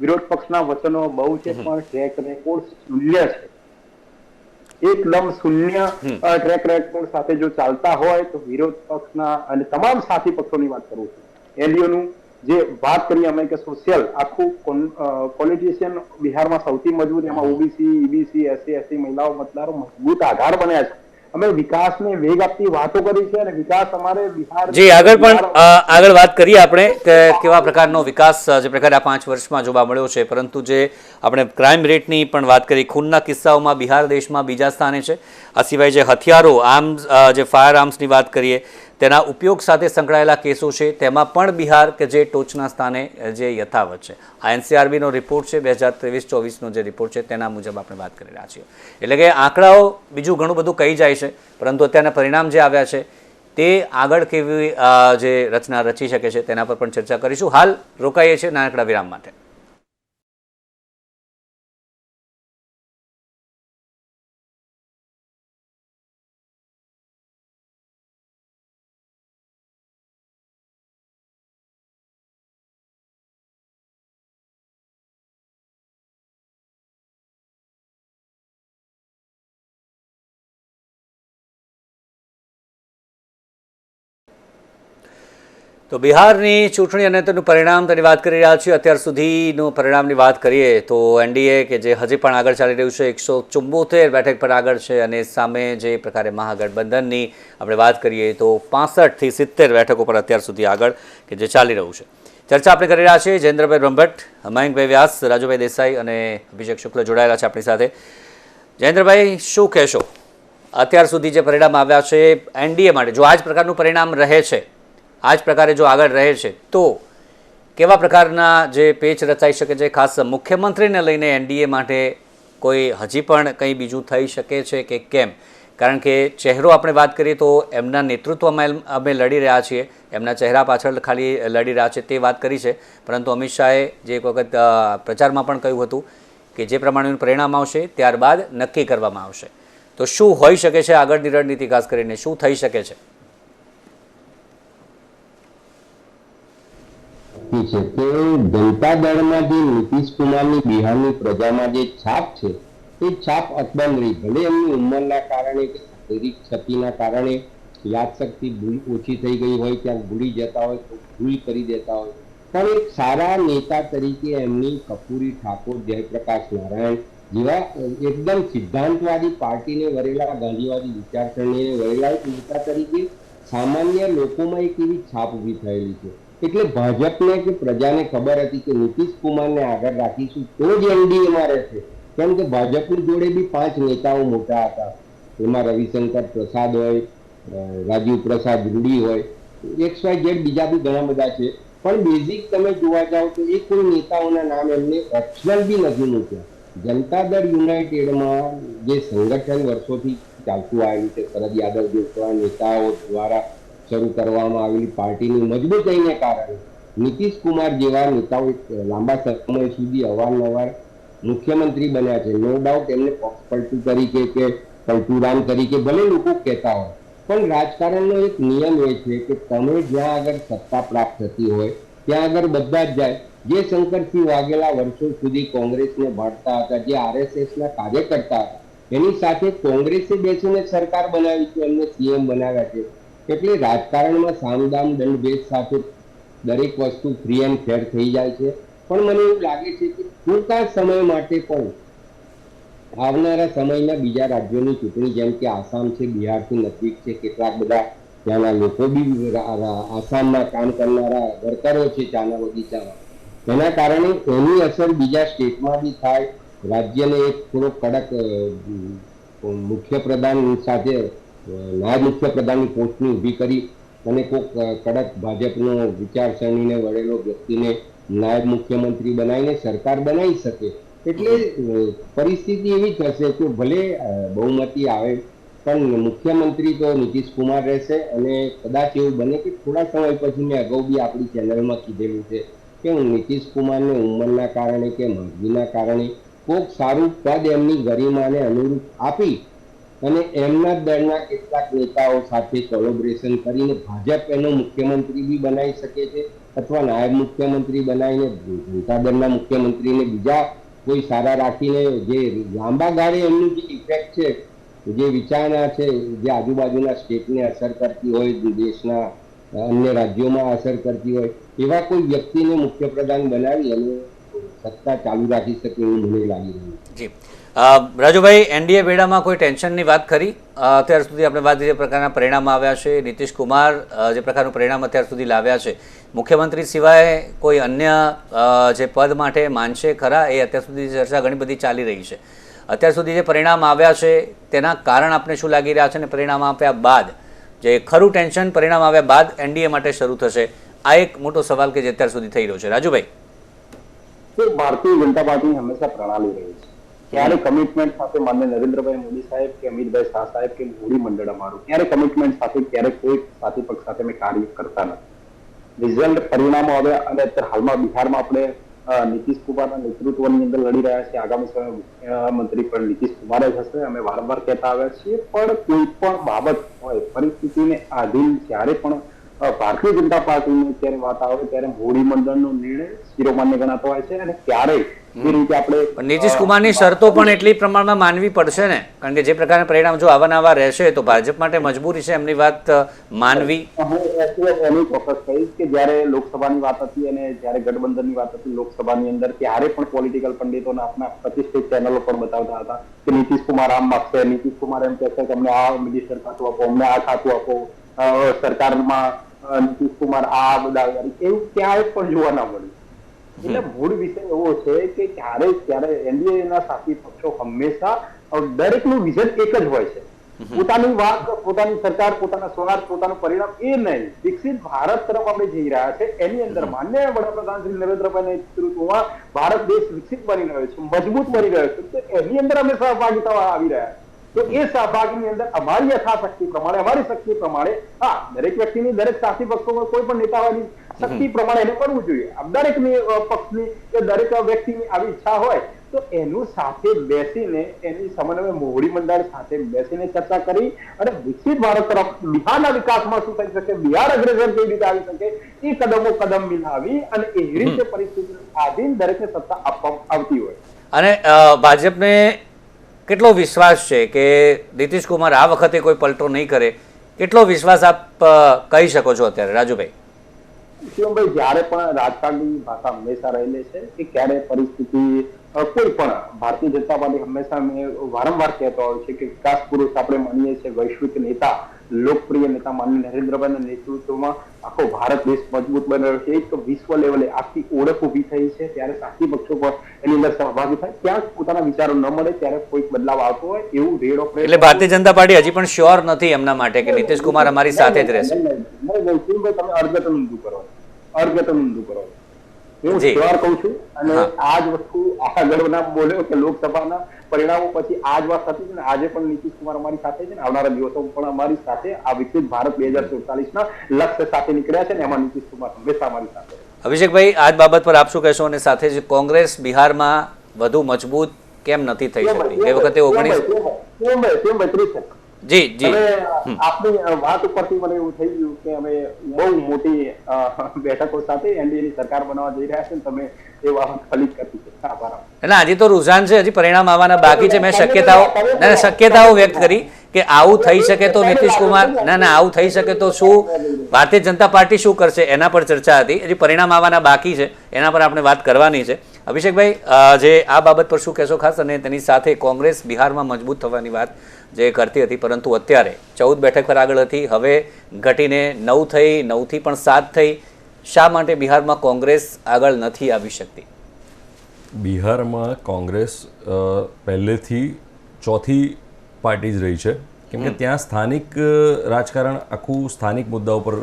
વિરોધ પક્ષના વચનો બહુ છે પણ ટ્રેક રેકોર્ડ શૂન્ય છે. એકદમ શૂન્ય ટ્રેક રેકોર્ડ સાથે જો ચાલતા હોય તો વિરોધ પક્ષના અને તમામ સાથી પક્ષોની વાત કરું છું. એનડીએનું જે વાત કરીએ અમે કે સોશિયલ આખું પોલિટિશિયન બિહારમાં સૌથી મજબૂત, એમાં ઓબીસી, ઈબીસી, એસસી, એસટી મહિલાઓ મતદારો મજબૂત આધાર બન્યા છે. અમે વિકાસને વેગ આપતી વાતો કરી છે અને વિકાસ અમારે બિહાર આગળ વાત કરીએ આપણે કે કેવા પ્રકારનો વિકાસ જે પ્રકારે આ 5 વર્ષમાં જોવા મળ્યો છે. પરંતુ જે આપણે ક્રાઇમ રેટની પણ વાત કરી, ખૂનના કિસ્સાઓમાં બિહાર દેશમાં બીજા સ્થાને છે. આ સિવાય જે હથિયારો, આર્મ્સ, જે ફાયર આર્મ્સની વાત કરીએ, તેના ઉપયોગ સાથે સંકળાયેલા કેસો છે, તેમાં પણ બિહાર કે જે ટોચના સ્થાને જે યથાવત છે. આ એનસીઆરબીનો રિપોર્ટ છે, 2023-24નો જે રિપોર્ટ છે તેના મુજબ આપણે વાત કરી રહ્યા છીએ. એટલે કે આંકડાઓ બીજું ઘણું બધું કહી જાય છે, પરંતુ અત્યારના પરિણામ જે આવ્યા છે તે આગળ કેવી જે રચના રચી શકે છે તેના પર પણ ચર્ચા કરીશું. હાલ રોકાઈએ છીએ નાનકડા વિરામ માટે. તો બિહારની ચૂંટણી અને તેનું પરિણામ તેની વાત કરી રહ્યા છીએ. અત્યાર સુધીનું પરિણામની વાત કરીએ તો એનડીએ કે જે હજી પણ આગળ ચાલી રહ્યું છે 174 બેઠક પર આગળ છે અને સામે જે પ્રકારે મહાગઠબંધનની આપણે વાત કરીએ તો 65 થી 70 બેઠકો પર અત્યાર સુધી આગળ કે જે ચાલી રહ્યું છે. ચર્ચા આપણે કરી રહ્યા છીએ. જયેન્દ્રભાઈ બ્રહ્મભટ્ટ, મયંકભાઈ વ્યાસ, રાજુભાઈ દેસાઈ અને અભિષેક શુક્લ જોડાયેલા છે આપણી સાથે. જયેન્દ્રભાઈ, શું કહેશો અત્યાર સુધી જે પરિણામ આવ્યા છે એનડીએ માટે? જો આ જ પ્રકારનું પરિણામ રહે છે, આ જ પ્રકારે જો આગળ રહે છે તો કેવા પ્રકારના જે પેચ રચાઈ શકે છે? ખાસ મુખ્યમંત્રીને લઈને એનડીએ માટે કોઈ હજી પણ કંઈ બીજું થઈ શકે છે કે કેમ? કારણ કે ચહેરો આપણે વાત કરીએ તો એમના નેતૃત્વમાં અમે લડી રહ્યા છીએ, એમના ચહેરા પાછળ ખાલી લડી રહ્યા છે તે વાત કરી છે. પરંતુ અમિત શાહે જે એક વખત પ્રચારમાં પણ કહ્યું હતું કે જે પ્રમાણેનું પરિણામ આવશે ત્યારબાદ નક્કી કરવામાં આવશે. તો શું હોઈ શકે છે આગળની રણનીતિ? ખાસ કરીને શું થઈ શકે છે? છે કે જનતા દળમાં જે નીતિશ કુમારની બિહારની પ્રજામાં જે છાપ છે એ છાપ અકબંધ રહી. ભલે એમની ઉંમરના કારણે કે શારીરિક ક્ષતિના કારણે યાદશક્તિ ઓછી થઈ ગઈ હોય, ત્યાં ભૂલી જતા હોય તો ભૂલ કરી દેતા હોય, પણ એક સારા નેતા તરીકે એમની કપૂરી ઠાકોર, જયપ્રકાશ નારાયણ જેવા એકદમ સિદ્ધાંતવાદી પાર્ટીને વરેલા, ગાંધીવાદી વિચારસરણીને વરેલા એક નેતા તરીકે સામાન્ય લોકોમાં એક એવી છાપ ઊભી થયેલી છે. એટલે ભાજપને કે પ્રજાને ખબર હતી કે નીતિશ કુમારને આગળ રાખીશું તો જ એનડીએમાં રહેશે. કેમ કે ભાજપની જોડે બી 5 નેતાઓ મોટા હતા. એમાં રવિશંકર પ્રસાદ હોય, રાજીવ પ્રસાદ રૂડી હોય, XYZ બીજા બી ઘણા બધા છે. પણ બેઝિક તમે જોવા જાઓ તો એ કોઈ નેતાઓના નામ એમને ઓપ્શનલ બી નથી મૂક્યા. જનતા દળ યુનાઇટેડમાં જે સંગઠન વર્ષોથી ચાલતું આવેલું છે, શરદ યાદવ જેવા નેતાઓ દ્વારા શરૂ કરવામાં આવેલી પાર્ટીની મજબૂતાઈને કારણે નીતિશ કુમાર જેવા નેતાઓ લાંબા સમય સુધી અવારનવાર મુખ્યમંત્રી બન્યા છે. નો ડાઉટ એમને પક્ષપલટુ તરીકે કે પલટુરામ તરીકે ભલે લોકો કહેતા હોય, પણ રાજકારણનો એક નિયમ એ છે કે તમે જ્યાં આગળ સત્તા પ્રાપ્ત થતી હોય ત્યાં આગળ બધા જ જાય. જે શંકરસિંહ વાઘેલા વર્ષો સુધી કોંગ્રેસને ભાળતા હતા, જે આરએસએસના કાર્યકર્તા હતા, એની સાથે કોંગ્રેસે બેસીને સરકાર બનાવી છે, એમને સીએમ બનાવ્યા છે. એટલે રાજકારણમાં સામદામ દંડ ભેદ સાથે દરેક વસ્તુ ફ્રી એન્ડ ફેર થઈ જાય છે. પણ મને એવું લાગે છે કે ટૂંકા સમય માટે પણ આવનારા સમયમાં બીજા રાજ્યોની ચૂંટણી, જેમ કે આસામ છે, બિહારથી નજીક છે, કેટલાક બધા ત્યાંના લોકો બી આસામમાં કામ કરનારા વર્કરો છે ચાના બગીચામાં, એના કારણે એની અસર બીજા સ્ટેટમાં બી થાય. રાજ્યને એક થોડો કડક મુખ્યપ્રધાન સાથે નાયબ મુખ્યપ્રધાનની પોસ્ટની ઊભી કરી અને કોઈક કડક ભાજપનો વિચારસરણીને વળેલો વ્યક્તિને નાયબ મુખ્યમંત્રી બનાવીને સરકાર બનાવી શકે. એટલે પરિસ્થિતિ એવી થશે કે ભલે બહુમતી આવે પણ મુખ્યમંત્રી તો નીતિશ કુમાર રહેશે. અને કદાચ એવું બને કે થોડા સમય પછી, મેં અગાઉ બી આપણી ચેનલમાં કીધેલું છે કે નીતિશ કુમારને ઉંમરના કારણે કે માંદગીના કારણે કોઈક સારું પદ એમની ગરિમાને અનુરૂપ આપી અને એમના દળના કેટલાક નેતાઓ સાથે કોલેબોરેશન કરીને ભાજપ એનો મુખ્યમંત્રી બી બનાવી શકે છે, અથવા નાયબ મુખ્યમંત્રી બનાવીને જનતા દળના મુખ્યમંત્રીને બીજા કોઈ સારા રાખીને જે લાંબા ગાળે એમનું જે ઇફેક્ટ છે, જે વિચારણા છે, જે આજુબાજુના સ્ટેટને અસર કરતી હોય, દેશના અન્ય રાજ્યોમાં અસર કરતી હોય, એવા કોઈ વ્યક્તિને મુખ્યપ્રધાન બનાવી અને સત્તા ચાલુ રાખી શકે એવું મને લાગી રહ્યું છે. જી રાજુભાઈ, એનડીએ બેડામાં કોઈ ટેન્શનની વાત કરી? અત્યાર સુધી આપણે વાત જે પ્રકારના પરિણામ આવ્યા છે, નીતિશ કુમાર જે પ્રકારનું પરિણામ અત્યાર સુધી લાવ્યા છે, મુખ્યમંત્રી સિવાય કોઈ અન્ય જે પદ માટે માનશે ખરા? એ અત્યાર સુધી ચર્ચા ઘણી બધી ચાલી રહી છે. અત્યાર સુધી જે પરિણામ આવ્યા છે તેના કારણ આપને શું લાગી રહ્યા છે, અને પરિણામ આપ્યા બાદ જે ખરું ટેન્શન પરિણામ આવ્યા બાદ એનડીએ માટે શરૂ થશે, આ એક મોટો સવાલ કે જે અત્યાર સુધી થઈ રહ્યો છે. રાજુભાઈ, ભારતીય જનતા પાર્ટી હંમેશા પ્રણાલી રહી છે. ક્યારે કમિટમેન્ટ સાથે માન્ય નરેન્દ્રભાઈ મોદી સાહેબ કે અમિતભાઈ શાહ સાહેબ કે મોદી મંડળ અમારું ક્યારે કમિટમેન્ટ સાથે ક્યારે કોઈ સાથી પક્ષ સાથે અમે કાર્ય કરતા નથી. રિઝલ્ટ પરિણામો આવ્યા અને અત્યારે હાલમાં બિહારમાં આપણે નીતિશ કુમારના નેતૃત્વની અંદર લડી રહ્યા છીએ. આગામી સમયમાં મુખ્યમંત્રી પણ નીતિશ કુમાર જ હશે. અમે વારંવાર કહેતા આવ્યા છીએ, પણ કોઈ પણ બાબત હોય પરિસ્થિતિને આધીન જ્યારે પણ ભારતીય જનતા પાર્ટીની ત્યારે વાત આવે ત્યારે મોદી મંડળનો નિર્ણય શિરોમાન્ય ગણાતો હોય છે. અને ક્યારેય એ રીતે આપણે નીતિશ કુમારની શરતો પણ એટલી પ્રમાણમાં માનવી પડશે ને, કારણ કે જે પ્રકારના પરિણામ જો આવા રહેશે તો ભાજપ માટે મજબૂરી છે એમની વાત માનવી. એની ચોક્કસ કહીશ કે જયારે લોકસભાની વાત હતી અને જયારે ગઠબંધનની વાત હતી લોકસભાની અંદર, ત્યારે પણ પોલિટિકલ પંડિતોને આપણા પ્રતિષ્ઠિત ચેનલો પણ બતાવતા હતા કે નીતિશ કુમાર આમ માગશે, નીતિશ કુમાર એમ કહેશે કે અમને આ મિનિસ્ટર ખાતું આપો, અમને આ ખાતું આપો, સરકારમાં નીતિશ કુમાર આ બધા, એવું ક્યાંય પણ જોવા ના મળ્યું. એટલે મૂળ વિષય એવો છે કે ત્યારે એનડીએ ના સાથી પક્ષો હંમેશા દરેકનું વિઝન એક જ હોય છે. પોતાની વાત, પોતાની સરકાર, પોતાના સ્વાર્થ, પોતાનું પરિણામ એ નહીં, વિકસિત ભારત તરફ આપણે જઈ રહ્યા છે. એની અંદર માન્ય વડાપ્રધાન શ્રી નરેન્દ્રભાઈના નેતૃત્વમાં ભારત દેશ વિકસિત બની રહ્યો છે, મજબૂત બની રહ્યો છે. તો એની અંદર અમે સહભાગી થવા આવી રહ્યા છે. તો એ સહભાગીની અંદર અમારી યથાશક્તિ પ્રમાણે, અમારી શક્તિ પ્રમાણે, દરેક વ્યક્તિની, દરેક સાથી પક્ષોમાં કોઈ પણ નેતાઓની શક્તિ પ્રમાણે એને કરવું જોઈએ. દરેક પક્ષની કે દરેક વ્યક્તિની આવી ઈચ્છા હોય તો એનું સાથે બેસીને એની સમન્વય મોવડી મંડળ સાથે બેસીને ચર્ચા કરી અને વિકસિત ભારત તરફ બિહારના વિકાસમાં શું થઈ શકે, બિહાર અગ્રેસર કેવી રીતે આવી શકે, એ કદમ મિલાવી અને એવી રીતે પરિસ્થિતિ આધીન દરેકને સત્તા આપવામાં આવતી હોય. અને ભાજપને કેટલો વિશ્વાસ છે કે નીતિશ કુમાર આ વખતે કોઈ પલટો નહીં કરે? કેટલો વિશ્વાસ આપ કહી શકો છો અત્યારે રાજુભાઈ? શિવમભાઈ, જયારે પણ રાજકારણની ભાષા હંમેશા રહેલી છે કે ક્યારે પરિસ્થિતિ કોઈ પણ ભારતીય જનતા પાર્ટી હંમેશા વારંવાર કહેતો હોય છે કે વિકાસ પુરુષ આપણે માનીએ છીએ, વૈશ્વિક નેતા, લોકપ્રિય નેતા માનનીય નરેન્દ્રભાઈના નેતૃત્વમાં આખો ભારત દેશ મજબૂત બની રહ્યો છે, એક વિશ્વ લેવલે આખી ઓળખ ઉભી થઈ છે. ત્યારે સાથી પક્ષો પર એની અંદર સહભાગી થાય, ક્યાંક પોતાના વિચારો ન મળે ત્યારે કોઈ બદલાવ આવતો હોય એવું રેડ ઓફ. એટલે ભારતીય જનતા પાર્ટી હજી પણ શ્યોર નથી એમના માટે કે નીતિશ કુમાર અમારી સાથે જ રહેશે. તમે અર્ગત ઊંધું કરો. હું શ્યોર કહું છું. અને આ જ વસ્તુ આગળ ના બોલ્યો કે લોકસભાના પરિણામો પછી આ જ વાત હતી ને, આજે પણ નીતિશ કુમાર અમારી સાથે છે ને આવનારા દિવસો પણ અમારી સાથે આ વિકસિત ભારત 2047 લક્ષ્ય સાથે નીકળ્યા છે ને એમાં નીતિશ કુમાર હંમેશા અમારી સાથે. અભિષેકભાઈ, આ જ બાબત પર આપ શું કહેશો? અને સાથે જ કોંગ્રેસ બિહારમાં વધુ મજબૂત કેમ નથી થઈ શકતી? ગઈ વખતે 19 જી જી આપની વાત ઉપરથી મને એવું થઈ ગયું કે અમે બહુ મોટી બેઠકો સાથે એનડીએ ની સરકાર બનાવવા જઈ રહ્યા છે. તમે એ વાત ફલિત કરી છે. આભાર. એટલે હજી તો રુઝાન છે, હજી પરિણામ આવવાના બાકી છે. મેં શક્યતાઓ વ્યક્ત કરી કે આવું થઈ શકે તો નીતિશ કુમાર આવું થઈ શકે તો શું ભારતીય જનતા પાર્ટી શું કરશે એના પર ચર્ચા હતી. હજી પરિણામ આવવાના બાકી છે, એના પર આપણે વાત કરવાની છે. અભિષેકભાઈ, જે આ બાબત પર શું કહેશો ખાસ? અને તેની સાથે કોંગ્રેસ બિહારમાં મજબૂત થવાની વાત જે કરતી હતી, પરંતુ અત્યારે 14 બેઠક પર આગળ હતી, હવે ઘટીને 9 થઈ, 9થી પણ 7 થઈ. શા માટે બિહારમાં કોંગ્રેસ આગળ નથી આવી શકતી? બિહારમાં કોંગ્રેસ પહેલેથી ચોથી પાર્ટી જ રહી છે, કેમ કે ત્યાં સ્થાનિક રાજકારણ આખું સ્થાનિક મુદ્દાઓ પર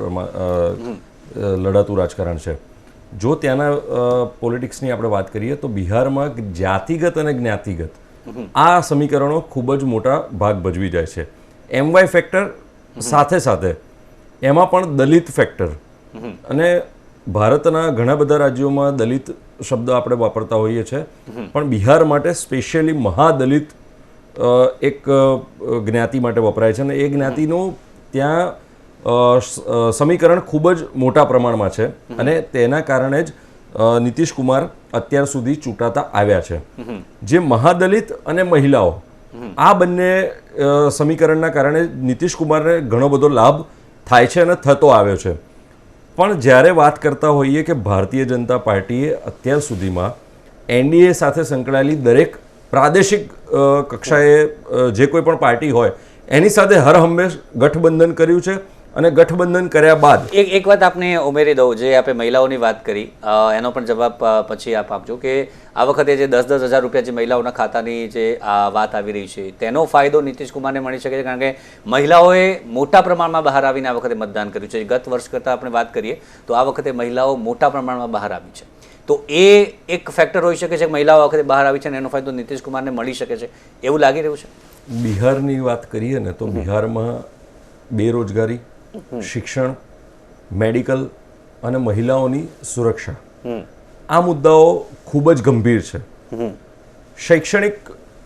લડાતું રાજકારણ છે. જો ત્યાંના પોલિટિક્સની આપણે વાત કરીએ તો બિહારમાં જાતિગત અને જ્ઞાતિગત આ સમીકરણો ખૂબ જ મોટા ભાગ ભજવી જાય છે. MY ફેક્ટર સાથે સાથે એમાં પણ દલિત ફેક્ટર, અને ભારતના ઘણા બધા રાજ્યોમાં દલિત શબ્દ આપણે વાપરતા હોઈએ છીએ, પણ બિહાર માટે સ્પેશિયલી મહાદલિત એક જ્ઞાતિ માટે વપરાય છે, અને એ જ્ઞાતિનું ત્યાં સમીકરણ ખૂબ જ મોટા પ્રમાણમાં છે, અને તેના કારણે જ નીતિશ કુમાર અત્યાર સુધી ચૂંટાતા આવ્યા છે. જે મહાદલિત અને મહિલાઓ આ બંને સમીકરણના કારણે નીતિશ કુમારને ઘણો બધો લાભ થાય છે અને થતો આવ્યો છે. પણ જ્યારે વાત કરતા હોઈએ કે ભારતીય જનતા પાર્ટીએ અત્યાર સુધીમાં એનડીએ સાથે સંકળાયેલી દરેક પ્રાદેશિક કક્ષાએ જે કોઈ પણ પાર્ટી હોય એની સાથે હર હંમેશ ગઠબંધન કર્યું છે, અને ગઠબંધન કર્યા બાદ એક વાત આપને ઉમેરી દઉં, જે આપણે મહિલાઓની વાત કરી એનો પણ જવાબ પછી આપ આપજો કે આ વખતે જે 10-10 હજાર રૂપિયા જે મહિલાઓના ખાતાની જે આ વાત આવી રહી છે તેનો ફાયદો નીતિશ કુમારને મળી શકે છે, કારણ કે મહિલાઓએ મોટા પ્રમાણમાં બહાર આવીને આ વખતે મતદાન કર્યું છે. ગત વર્ષ કરતાં આપણે વાત કરીએ તો આ વખતે મહિલાઓ મોટા પ્રમાણમાં બહાર આવી છે, તો એ એક ફેક્ટર હોઈ શકે છે કે મહિલાઓ આ વખતે બહાર આવી છે અને એનો ફાયદો નીતિશ કુમારને મળી શકે છે, એવું લાગી રહ્યું છે. બિહારની વાત કરીએ ને તો બિહારમાં બેરોજગારી, શિક્ષણ, મેડિકલ અને મહિલાઓની સુરક્ષા આ મુદ્દાઓ ખૂબ જ ગંભીર છે. શૈક્ષણિક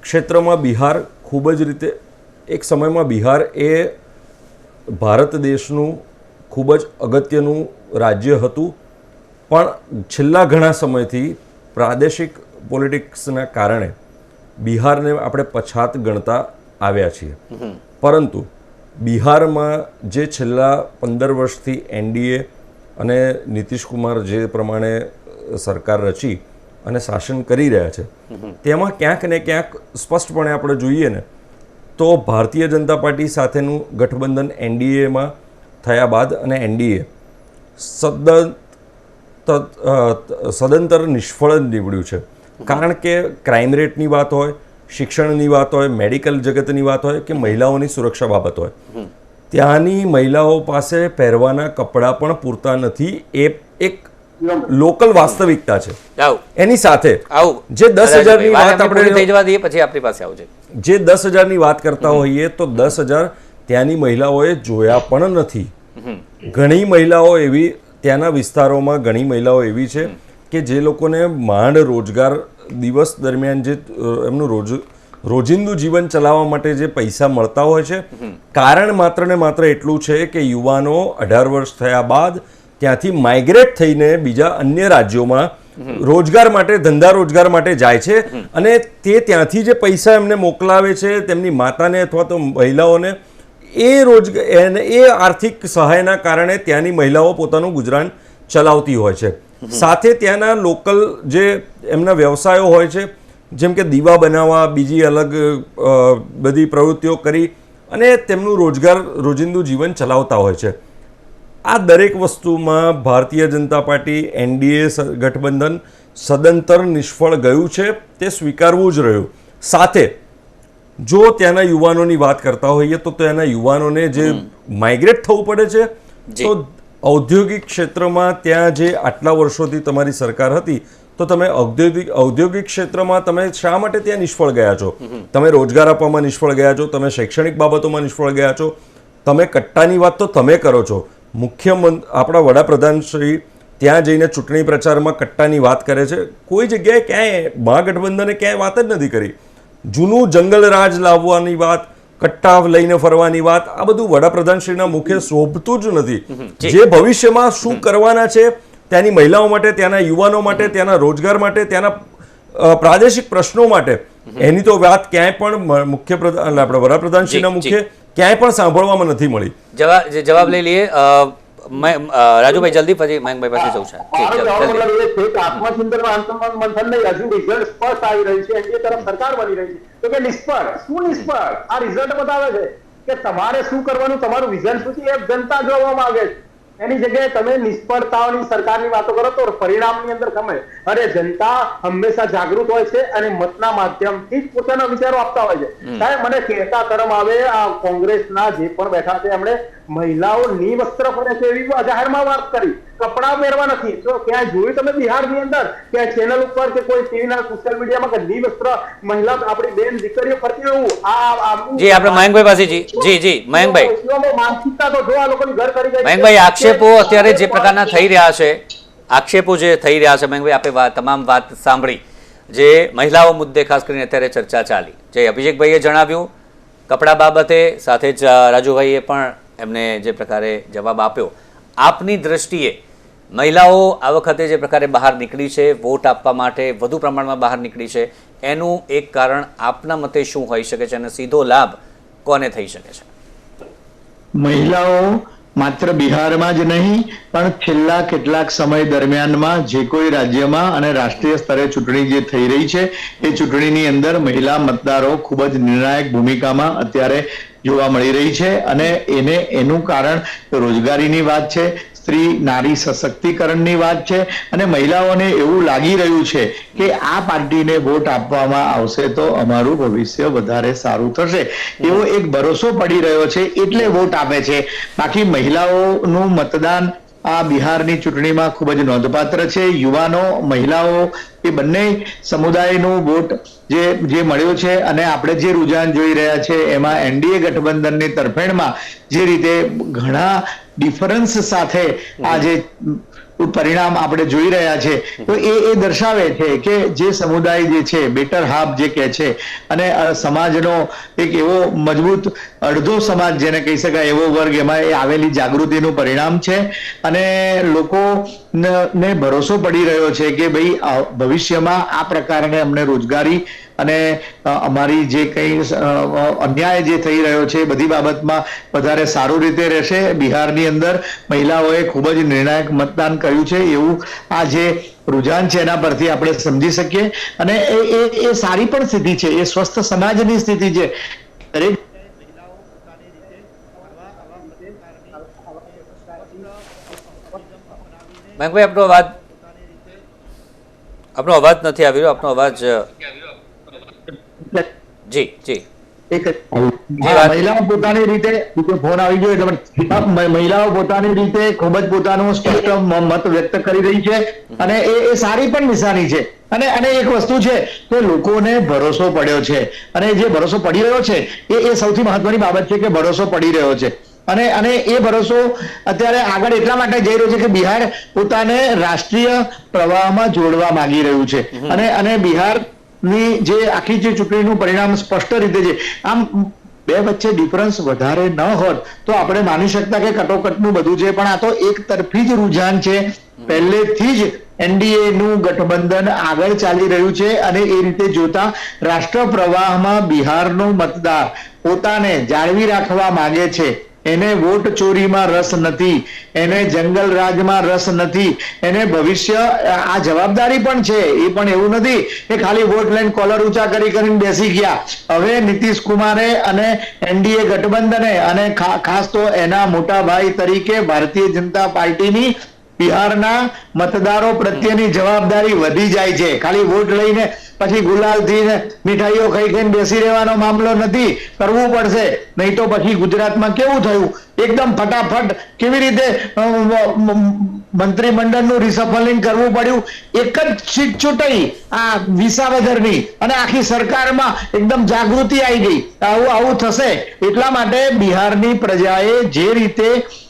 ક્ષેત્રમાં બિહાર ખૂબ જ રીતે એક સમયમાં બિહાર એ ભારત દેશનું ખૂબ જ અગત્યનું રાજ્ય હતું, પણ છેલ્લા ઘણા સમયથી પ્રાદેશિક પોલિટિક્સના કારણે બિહારને આપણે પછાત ગણતા આવ્યા છીએ. પરંતુ બિહારમાં જે છેલ્લા 15 વર્ષથી એનડીએ અને નીતિશ કુમાર જે પ્રમાણે સરકાર રચી અને શાસન કરી રહ્યા છે, તેમાં ક્યાંક ને ક્યાંક સ્પષ્ટપણે આપણે જોઈએ ને તો ભારતીય જનતા પાર્ટી સાથેનું ગઠબંધન એનડીએમાં થયા બાદ અને એનડીએ સદંતર નિષ્ફળ નીવડ્યું છે. કારણ કે ક્રાઇમ રેટની વાત હોય, શિક્ષણની વાત હોય, મેડિકલ જગતની વાત હોય કે મહિલાઓની સુરક્ષા બાબત હોય, ત્યાંની મહિલાઓ પાસે પહેરવાના કપડાં પણ પૂરતા નથી. એ એક લોકલ વાસ્તવિકતા છે. એની સાથે જે 10,000ની વાત આપણે થઈ જવા દઈએ પછી આપણી પાસે આવજે. જે 10,000ની વાત કરતા હોઈએ તો 10,000 ત્યાંની મહિલાઓએ જોયા પણ નથી. ઘણી મહિલાઓ એવી ત્યાંના વિસ્તારોમાં ઘણી મહિલાઓ એવી છે કે જે લોકોને માંડ રોજગાર દિવસ દરમિયાન જે એમનું રોજિંદુ જીવન ચલાવવા માટે જે પૈસા મળતા હોય છે, કારણ માત્ર ને માત્ર એટલું છે કે યુવાનો 18 વર્ષ થયા બાદ ત્યાંથી માઇગ્રેટ થઈને બીજા અન્ય રાજ્યોમાં રોજગાર માટે, ધંધા રોજગાર માટે જાય છે, અને તે ત્યાંથી જે પૈસા એમને મોકલાવે છે તેમની માતાને અથવા તો મહિલાઓને, એ આર્થિક સહાયના કારણે ત્યાંની મહિલાઓ પોતાનું ગુજરાન ચલાવતી હોય છે. સાથે ત્યાંના લોકલ જે એમના વ્યવસાયો હોય છે, જેમ કે દીવા બનાવવા, બીજી અલગ બધી પ્રવૃત્તિઓ કરી અને તેમનું રોજિંદુ જીવન ચલાવતા હોય છે. આ દરેક વસ્તુમાં ભારતીય જનતા પાર્ટી એનડીએ ગઠબંધન સદંતર નિષ્ફળ ગયું છે, તે સ્વીકારવું જ રહ્યું. સાથે જો ત્યાંના યુવાનોની વાત કરતા હોઈએ તો ત્યાંના યુવાનોને જે માઇગ્રેટ થવું પડે છે, તો ઔદ્યોગિક ક્ષેત્રમાં ત્યાં જે આટલા વર્ષોથી તમારી સરકાર હતી, તો તમે ઔદ્યોગિક ક્ષેત્રમાં તમે શા માટે ત્યાં નિષ્ફળ ગયા છો? તમે રોજગાર આપવામાં નિષ્ફળ ગયા છો, તમે શૈક્ષણિક બાબતોમાં નિષ્ફળ ગયા છો, તમે કટ્ટાની વાત તો તમે કરો છો. આપણા વડાપ્રધાન શ્રી ત્યાં જઈને ચૂંટણી પ્રચારમાં કટ્ટાની વાત કરે છે. કોઈ જગ્યાએ ક્યાંય મહાગઠબંધને ક્યાંય વાત જ નથી કરી. જૂનું જંગલ રાજ લાવવાની વાત, કટ્ટા લઈને ફરવાની વાત, આ બધું વડાપ્રધાનશ્રીના મુખે શોભતું જ નથી. જે ભવિષ્યમાં શું કરવાના છે ત્યાંની મહિલાઓ માટે, ત્યાંના યુવાનો માટે, ત્યાંના રોજગાર માટે, ત્યાંના પ્રાદેશિક પ્રશ્નો માટે, એની તો વાત ક્યાંય પણ મુખ્યપ્રધાન આપણે વડાપ્રધાનશ્રીના મુખે ક્યાંય પણ સાંભળવામાં નથી મળી. જવાબ લઈ લઈએ રાજુભાઈ જલ્દી, પછી મયંકભાઈ પાસે જવું છે. આત્મચિંતન મંથન નહીં, હજુ રિઝલ્ટ સ્પષ્ટ આવી રહ્યું છે. એનડીએ તરફ સરકાર બની રહી છે. તો કે નિષ્ફળ, શું નિષ્ફળ? આ રિઝલ્ટ બતાવે છે કે તમારે શું કરવાનું, તમારું વિઝન શું છે એ જનતા જોવા માંગે છે. એની જગ્યાએ તમે નિષ્ફળતાઓની સરકારની વાતો કરો તો પરિણામની અંદર તમે, અરે જનતા હંમેશા જાગૃત હોય છે અને મતના માધ્યમથી જ પોતાના વિચારો આપતા હોય છે. સાહેબ, મને કહેતા શરમ આવે, આ કોંગ્રેસના જે પણ બેઠા છે એમણે મહિલાઓ નિવસ્ત્ર ફરે છે એવી જાહેરમાં વાત કરી, કપડા પહેરવા નથી. તો ક્યાંય જોયું તમે બિહારની અંદર ક્યાંય ચેનલ ઉપર કે કોઈ ટીવીના સોશિયલ મીડિયામાં કે નિવસ્ત્ર મહિલા આપણી બેન દીકરીઓ ફરતી એવું? જી, આપણે મયંકભાઈ પાસે જી મયંકભાઈ, માનસિકતા તો જો આ લોકોની ઘર કરી ગઈ. મયંકભાઈ, આક્ષેપો અત્યારે જે પ્રકારના થઈ રહ્યા છે, આક્ષેપો જે થઈ રહ્યા છે, મયંકભાઈ આપે તમામ વાત સાંભળી. જે મહિલાઓ મુદ્દે ખાસ કરીને અત્યારે ચર્ચા ચાલી, જે અભિષેકભાઈએ જણાવ્યું કપડા બાબતે, સાથે જ રાજુભાઈએ પણ એમને જે પ્રકારે જવાબ આપ્યો. આપની દ્રષ્ટિએ મહિલાઓ આ વખતે જે પ્રકારે બહાર નીકળી છે, વોટ આપવા માટે વધુ પ્રમાણમાં બહાર નીકળી છે, એનું એક કારણ આપના મતે શું હોઈ શકે છે અને સીધો લાભ કોને થઈ શકે છે? મહિલાઓ માત્ર બિહારમાં જ નહીં પણ છેલ્લા કેટલાક સમય દરમિયાનમાં જે કોઈ રાજ્યમાં અને રાષ્ટ્રીય સ્તરે ચૂંટણી જે થઈ રહી છે એ ચૂંટણીની અંદર મહિલા મતદારો ખૂબ જ નિર્ણાયક ભૂમિકામાં અત્યારે જોવા મળી રહી છે. અને એનું કારણ રોજગારીની વાત છે, સ્ત્રી નારી સશક્તિકરણની વાત છે, અને મહિલાઓને એવું લાગી રહ્યું છે કે આ પાર્ટીને વોટ આપવામાં આવશે તો અમારું ભવિષ્ય વધારે સારું થશે, એવો એક ભરોસો પડી રહ્યો છે, એટલે વોટ આપે છે. બાકી મહિલાઓનું મતદાન આ બિહારની ચૂંટણીમાં ખૂબ જ નોંધપાત્ર છે. યુવાનો, મહિલાઓ એ બંને સમુદાયનું વોટ જે મળ્યો છે, અને આપણે જે રુઝાન જોઈ રહ્યા છે એમાં એનડીએ ગઠબંધનની તરફેણમાં જે રીતે ઘણા ડિફરન્સ સાથે આ જે પરિણામ આપણે જોઈ રહ્યા છે, તો એ દર્શાવે છે કે જે સમુદાય જે છે, બેટર હાફ જે કહે છે, અને સમાજનો એક એવો મજબૂત અડધો સમાજ જેને કહી શકાય એવો વર્ગ, એમાં એ આવેલી જાગૃતિનું પરિણામ છે. અને લોકોને ભરોસો પડી રહ્યો છે કે ભાઈ ભવિષ્યમાં આ પ્રકારને અમને રોજગારી અને અમારી જે કંઈ અન્યાય જે થઈ રહ્યો છે બધી બાબતમાં વધારે સારું રીતે રહેશે. બિહારની અંદર મહિલાઓએ ખૂબ જ નિર્ણાયક મતદાન કર્યું છે એવું આ જે રુઝાન છે એના પરથી આપણે સમજી શકીએ. અને એ સારી પણ સ્થિતિ છે, એ સ્વસ્થ સમાજની સ્થિતિ છે. દરેક મયંકભાઈ, આપણો અવાજ નથી આવી રહ્યો. આપનો અવાજ જી મહિલાઓ પોતાની રીતે ફોન આવી ગયો એટલે મહિલાઓ પોતાની રીતે ખૂબ જ પોતાનું સ્પષ્ટ મત વ્યક્ત કરી રહી છે, અને એ સારી પણ નિશાની છે. અને એક વસ્તુ છે કે લોકોને ભરોસો પડ્યો છે, અને જે ભરોસો પડી રહ્યો છે એ સૌથી મહત્વની બાબત છે કે ભરોસો પડી રહ્યો છે. અને એ ભરોસો અત્યારે આગળ એટલા માટે જઈ રહ્યો છે કે બિહાર પોતાને રાષ્ટ્રીય પ્રવાહમાં જોડવા માંગી રહ્યું છે. અને બિહારની જે આખી જે ચૂંટણીનું પરિણામ સ્પષ્ટ રીતે છે. આમ બે વચ્ચે ડિફરન્સ વધારે ન હોત તો આપણે માની શકતા કે કટોકટનું બધું છે, પણ આ તો એક તરફી જ રુઝાન છે. પહેલેથી જ એનડીએ નું ગઠબંધન આગળ ચાલી રહ્યું છે, અને એ રીતે જોતા રાષ્ટ્ર પ્રવાહમાં બિહારનો મતદાર પોતાને જાળવી રાખવા માંગે છે. એને વોટ ચોરીમાં રસ નથી, એને જંગલ રાજમાં રસ નથી, એને ભવિષ્ય આ જવાબદારી પણ છે. એ પણ એવું નથી કે ખાલી વોટ લઈને કોલર ઊંચા કરીને બેસી ગયા. હવે નીતિશ કુમારે અને એનડીએ ગઠબંધને અને ખાસ તો એના મોટા ભાઈ તરીકે ભારતીય જનતા પાર્ટીની બિહારના મતદારો પ્રત્યેની જવાબદારી વધી જાય છે. ખાલી વોટ લઈને પછી ગુલાલથી મીઠાઈઓ ખાઈને બેસી રહેવાનો મામલો નથી, કરવું પડશે. નહીં તો પછી ગુજરાતમાં કેવું થયું, એકદમ ફટાફટ કેવી રીતે મંત્રીમંડળનું રિસફલિંગ કરવું પડ્યું, એક જ સીટ છૂટાઈ આ વિસાવદરની, અને આખી સરકારમાં એકદમ જાગૃતિ આવી ગઈ. આવું થશે. એટલા માટે બિહારની પ્રજાએ જે રીતે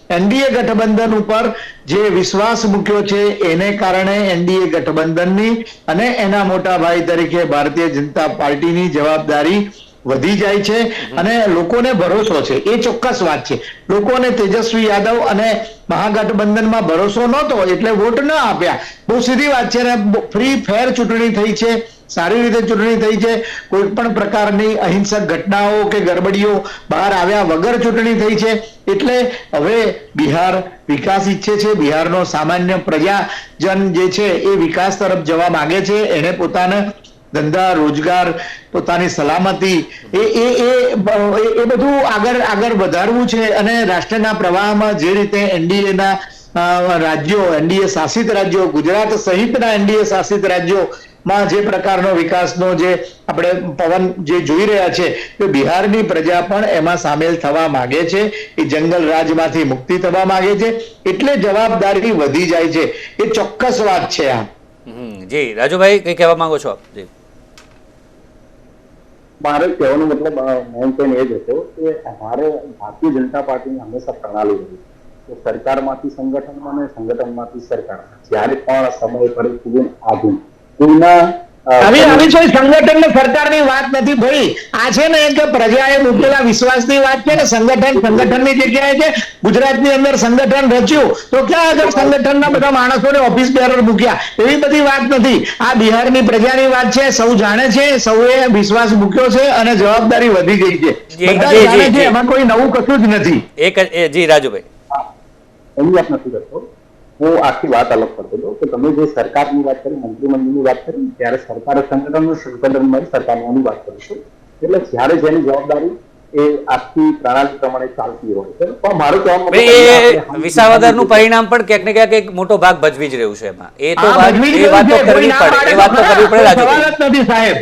એનડીએ ગઠબંધન ઉપર જે વિશ્વાસ મૂક્યો છે એને કારણે એનડીએ ગઠબંધનની અને એના મોટા ભાઈ તરીકે ભારતીય જનતા પાર્ટીની જવાબદારી વધી જાય છે અને લોકોને ભરોસો છે, એ ચોક્કસ વાત છે. લોકોને તેજસ્વી યાદવ અને મહાગઠબંધનમાં ભરોસો નહોતો એટલે વોટ ન આપ્યા. બહુ સીધી વાત છે ને, ફ્રી ફેર ચૂંટણી થઈ છે, સારી રીતે ચૂંટણી થઈ છે, કોઈ પણ પ્રકારની અહિંસક ઘટનાઓ કે ગડબડીઓ બહાર આવ્યા વગર ચૂંટણી થઈ છે. એટલે હવે બિહાર વિકાસ ઈચ્છે છે, બિહારનો સામાન્ય પ્રજાજન જે છે એ વિકાસ તરફ જવા માંગે છે. એને પોતાના ધંધા રોજગાર, પોતાની સલામતી એ બધું આગળ વધારવું છે અને રાષ્ટ્રના પ્રવાહમાં જે રીતે એનડીએના રાજ્યો, એનડીએ શાસિત રાજ્યો, ગુજરાત સહિતના એનડીએ શાસિત રાજ્યોમાં જે પ્રકારનો વિકાસનો જે આપણે પવન જે જોઈ રહ્યા છે તે બિહારની પ્રજા પણ એમાં સામેલ થવા માંગે છે. એ જંગલ રાજમાંથી મુક્તિ થવા માંગે છે એટલે જવાબદારી વધી જાય છે. એ ચોક્કસ વાત છે. આ જી રાજુભાઈ કઈ કહેવા માંગો છો આપ? જી, મારે કહેવાનો મતલબ મેન પોઈન્ટ એ જ હતો કે અમારે ભારતીય જનતા પાર્ટીની હંમેશા પ્રણાલી રહી કે સરકારમાંથી સંગઠનમાં અને સંગઠનમાંથી સરકારમાં જ્યારે પણ સમય પરિસ્થિતિ આધીન કોઈના આવી કોઈ સંગઠન ને સરકારની વાત નથી ભાઈ. આ છે ને કે પ્રજાએ મૂકેલા વિશ્વાસની વાત છે ને. સંગઠનની જગ્યાએ છે ગુજરાતની અંદર સંગઠન રચ્યું તો ક્યાં આગળ સંગઠનના બધા માણસોને ઓફિસ બેરર મૂક્યા, એવી બધી વાત નથી. આ બિહારની પ્રજાની વાત છે, સૌ જાણે છે, સૌએ વિશ્વાસ મૂક્યો છે અને જવાબદારી વધી ગઈ છે. બધા જાણે છે, એમાં કોઈ નવું કશું જ નથી. જી રાજુભાઈ, એની વાત નથી કરતો, હું આખી વાત અલગ કરતો હતો કે તમે જે સરકારની વાત કરી, મંત્રીમંડળની વાત કરી, ત્યારે સરકારે સંગઠનમાં સરકારની વાત કરીશું એટલે જ્યારે જેની જવાબદારી એ આખી પ્રણાલી પ્રમાણે ચાલતી હોય છે. પણ મારું કહેવાનું વિસાવદરનું પરિણામ પણ ક્યાંક ને ક્યાંક એક મોટો ભાગ ભજવી જ રહ્યું છે એમાં. એ તો વાત તો કરવી પડે, એ વાત તો કરવી પડે રાજુભાઈ. નથી સાહેબ,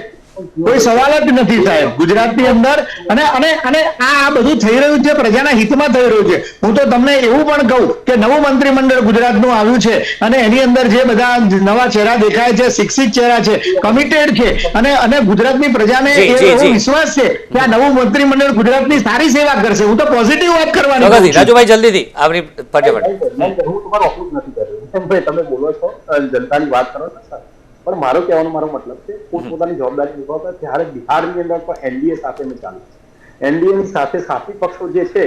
કોઈ સવાલ જ નથી સાહેબ. ગુજરાતની અંદર અને આ બધું થઈ રહ્યું છે પ્રજાના હિતમાં થઈ રહ્યું છે. હું તો તમને એવું પણ કહું કે નવું મંત્રીમંડળ ગુજરાતનું આવ્યું છે અને એની અંદર જે બધા નવા ચહેરા દેખાય છે, શિક્ષિત ચહેરા છે, કમિટેડ છે અને ગુજરાતની પ્રજાને એવો વિશ્વાસ છે કે આ નવું મંત્રીમંડળ ગુજરાતની સારી સેવા કરશે. હું તો પોઝિટિવ વાત કરવાની. રાજુભાઈ જલ્દીથી આપણી ફટાફટ. હું તમારો ઓપોઝ નથી કરી રહ્યો, તમે બોલો છો જનતાની વાત કરો છો, પણ મારો કહેવાનો મારો મતલબ છે પોતપોતાની જવાબદારી નિભાવતા. જ્યારે બિહારની અંદર પણ એનડીએ સાથે ચાલે છે, એનડીએ ની સાથે સાથી પક્ષો જે છે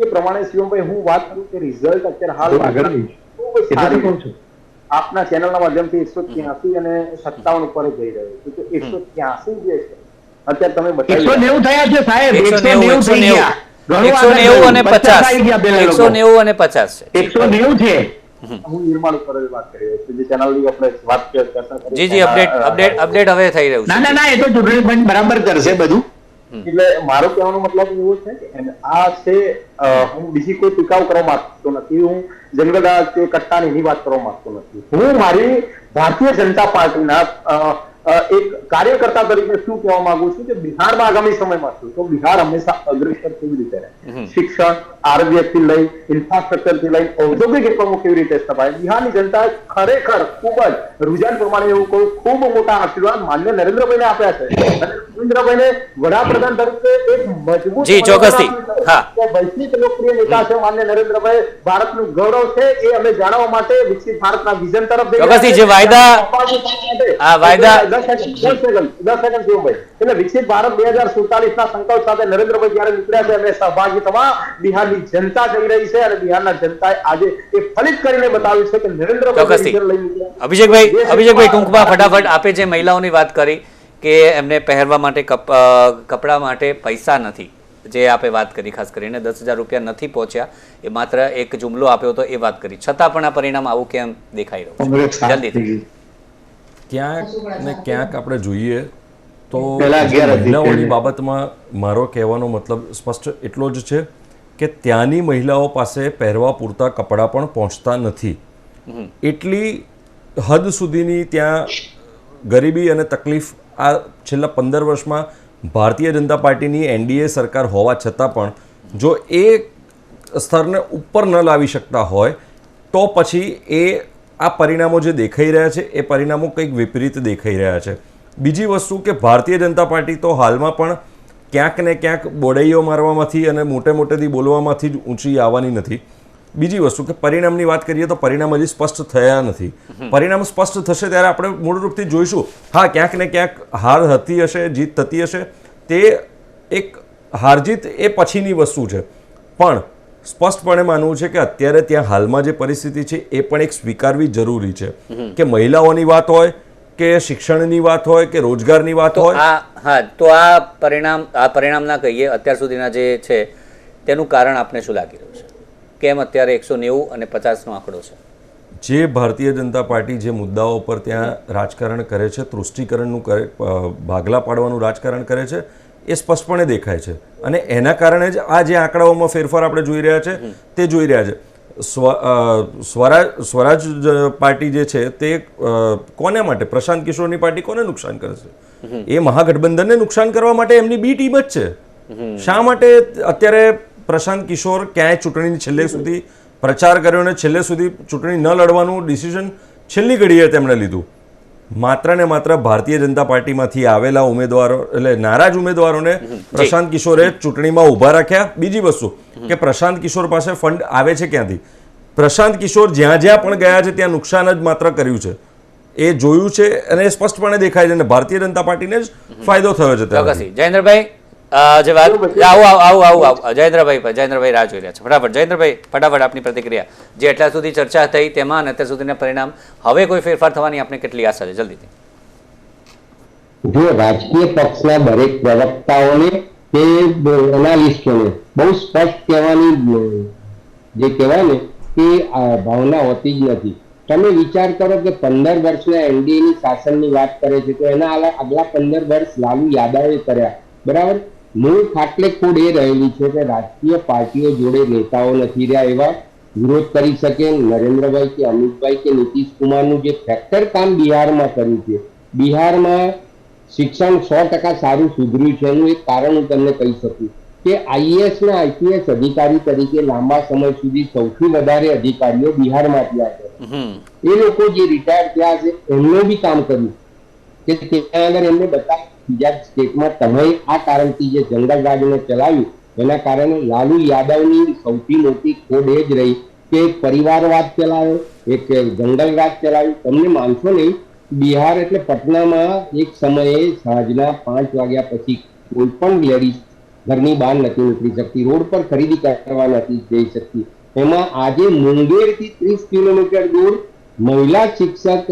એ પ્રમાણે શિવમભાઈ હું વાત કરું કે રિઝલ્ટ અત્યારે હાલ આપના ચેનલના માધ્યમથી 183 અને 57 ઉપર જઈ રહ્યો છે. તો 183 જે છે અત્યારે તમે બતાવી 190 થયા છે સાહેબ, 190 થઈ ગયા. 190 અને 50, 190 અને 50 છે, 190 છે. હું નિર્માણ ઉપર વાત કરી રહ્યો છું, જે ચેનલની આપણે વાત ચર્ચા કરી. જી અપડેટ હવે થઈ રહ્યું છે. ના એ તો ચૂંટણી પંચ બરાબર કરશે બધું. એટલે મારો કહેવાનો મતલબ એવો છે કે આ છે, હું બીજી કોઈ ટીકાઓ કરવા માંગતો નથી, હું જંગલરાજ કે કટ્ટાની એની વાત કરવા માંગતો નથી. હું મારી ભારતીય જનતા પાર્ટીના એક કાર્યકર્તા તરીકે શું કહેવા માંગુ છું કે બિહારમાં આગામી સમયમાં શું તો બિહાર હંમેશા અગ્રેસર કેવી રીતે રહે, શિક્ષણ, આરોગ્યથી લઈ, ઇન્ફ્રાસ્ટ્રક્ચરથી લઈ, ઔદ્યોગિક એકમો કેવી રીતે સ્થપાય. બિહારની જનતાએ ખરેખર ખૂબ જ રુઝાન પ્રમાણે એવું કોઈ ખૂબ મોટા આશીર્વાદ માન્ય નરેન્દ્રભાઈને આપ્યા છે. અને નરેન્દ્રભાઈને વડાપ્રધાન તરીકે એક મજબૂત વૈશ્વિક લોકપ્રિય નેતા છે માન્ય નરેન્દ્રભાઈ. ભારતનું ગૌરવ છે એ અમે જાણવા માટે વિકસિત ભારતના વિઝન તરફ જે વાયદા 10 સેકન્ડ એટલે વિકસિત ભારત 2047 ના સંકલ્પ સાથે નરેન્દ્રભાઈ જયારે નીકળ્યા છે અમે સહભાગી થવા બિહારની જનતા જઈ રહી છે અને બિહારના જનતાએ આજે એ ફલિત કરીને બતાવ્યું છે કે નરેન્દ્રભાઈ. અભિષેકભાઈ ટૂંકમાં ફટાફટ આપે જે મહિલાઓની વાત કરી કે એમને પહેરવા માટે કપડા માટે પૈસા નથી, જે આપે વાત કરી, ખાસ કરીને 10,000 રૂપિયા નથી પહોંચ્યા, એ માત્ર એક જુમલો આપ્યો હતો એ વાત કરી, છતાં પણ આ પરિણામ આવું કેમ દેખાઈ રહ્યું છે? જલ્દીથી. ક્યાંક ને ક્યાંક આપણે જોઈએ તો મહિલાઓની બાબતમાં મારો કહેવાનો મતલબ સ્પષ્ટ એટલો જ છે કે ત્યાંની મહિલાઓ પાસે પહેરવા પૂરતા કપડાં પણ પહોંચતા નથી. એટલી હદ સુધીની ત્યાં ગરીબી અને તકલીફ આ છેલ્લા 15 વર્ષમાં ભારતીય જનતા પાર્ટીની એનડીએ સરકાર હોવા છતાં પણ જો એ સ્તરને ઉપર ન લાવી શકતા હોય તો પછી આ પરિણામો જે દેખાઈ રહ્યા છે એ પરિણામો કંઈક વિપરીત દેખાઈ રહ્યા છે. બીજી વસ્તુ કે ભારતીય જનતા પાર્ટી તો હાલમાં પણ ક્યાંક ને ક્યાંક બોડૈયો મારવામાંથી અને મોટેથી બોલવામાંથી જ ઊંચી આવવાની નથી. બીજી વસ્તુ કે પરિણામની વાત કરીએ તો પરિણામ હજી સ્પષ્ટ થયા નથી. પરિણામ સ્પષ્ટ થશે ત્યારે આપણે મૂળરૂપથી જોઈશું. હા, ક્યાંક ને ક્યાંક હાર હતી હશે, જીત થતી હશે. તે એક હાર જીત એ પછીની વસ્તુ છે, પણ સ્પષ્ટપણે માનવું છે કે અત્યારે ત્યાં હાલમાં જે પરિસ્થિતિ છે એ પણ એક સ્વીકારવી જરૂરી છે કે મહિલાઓની વાત હોય કે શિક્ષણની વાત હોય કે રોજગારની વાત હોય. તો આ પરિણામ ના કહીએ, અત્યાર સુધીના જે છે તેનું કારણ આપને શું લાગી રહ્યું છે? કેમ અત્યારે 190 અને 50નો આંકડો છે? જે ભારતીય જનતા પાર્ટી જે મુદ્દાઓ પર ત્યાં રાજકારણ કરે છે, તૃષ્ટિકરણનું ભાગલા પાડવાનું રાજકારણ કરે છે, એ સ્પષ્ટપણે દેખાય છે. અને એના કારણે જ આ જે આંકડાઓમાં ફેરફાર આપણે જોઈ રહ્યા છે તે જોઈ રહ્યા છે. સ્વરાજ પાર્ટી જે છે તે કોને માટે, પ્રશાંત કિશોરની પાર્ટી કોને નુકસાન કરશે? એ મહાગઠબંધનને નુકસાન કરવા માટે એમની બી ટીમ જ છે. શા માટે અત્યારે પ્રશાંત કિશોર ક્યાંય ચૂંટણીની છેલ્લે સુધી પ્રચાર કર્યો અને છેલ્લે સુધી ચૂંટણી ન લડવાનું ડિસિઝન છેલ્લી ઘડીએ તેમણે લીધું? માત્ર ને માત્ર ભારતીય જનતા પાર્ટીમાંથી આવેલા ઉમેદવારો, એટલે નારાજ ઉમેદવારોને પ્રશાંત કિશોરે ચૂંટણીમાં ઊભા રાખ્યા. બીજી વસ્તુ કે પ્રશાંત કિશોર પાસે ફંડ આવે છે ક્યાંથી? પ્રશાંત કિશોર જ્યાં જ્યાં પણ ગયા છે ત્યાં નુકસાન જ માત્ર કર્યું છે. એ જોયું છે અને એ સ્પષ્ટપણે દેખાય છે અને ભારતીય જનતા પાર્ટીને જ ફાયદો થયો છે. જયેન્દ્રભાઈ જે વાત આવું જયેન્દ્રભાઈ રાહ જોઈ રહ્યા છે. ફટાફટ આપની પ્રતિક્રિયા. જે એટલા સુધી ચર્ચા થઈ તેમાં અને અત્યાર સુધીના પરિણામ, હવે કોઈ ફેરફાર થવાની આપણે કેટલી આશા છે? જલ્દીથી. જો રાજકીય પક્ષના દરેક પ્રવક્તાઓને કે એનાલિસ્ટોને બહુ સ્પષ્ટ કહેવાની જે કહેવાય ને કે ભાવના હોતી જ નથી. તમે વિચાર કરો કે 15 વર્ષના એનડીએની શાસનની વાત કરે છે તો એના આગલા 15 વર્ષ લાલુ યાદવે કર્યા, બરાબર? મૂળ ખાટલે ખોડ એ રહેલી છે કે રાજકીય પાર્ટીઓ જોડે નેતાઓ નથી રહ્યા એવા વિરોધ કરી શકે. નરેન્દ્રભાઈ કે અમિતભાઈ કે નીતિશ કુમારનું જે ફેક્ટર કામ બિહારમાં કર્યું છે, બિહારમાં શિક્ષણ 100% સારું સુધર્યું છે. એનું એક કારણ હું તમને કહી શકું કે આઈએએસ ના આઈપીએસ અધિકારી તરીકે લાંબા સમય સુધી સૌથી વધારે અધિકારીઓ બિહારમાંથી આવ્યા. એ લોકો જે રિટાયર થયા છે એમણે બી કામ કર્યું કે ત્યાં આગળ એમને બતાવ્યું બીજા સ્ટેટમાં તમે આ કારણથી જે જંગલ રાજને ચલાવ્યું એના કારણે લાલુ યાદવની સૌથી મોટી ખોડ એ જ રહી કે એક પરિવારવાદ ચલાવ્યો, એક જંગલ રાજ ચલાવ્યું. તમને માનશો નહીં, બિહાર એટલે પટનામાં એક સમયે સાંજના 5 વાગ્યા પછી કોઈ પણ લેડીઝ ઘરની બહાર નથી નીકળી શકતી, રોડ પર ખરીદી કરવા નથી જઈ શકતી. એમાં આજે મુંગેરથી 30 કિલોમીટર દૂર મહિલા શિક્ષક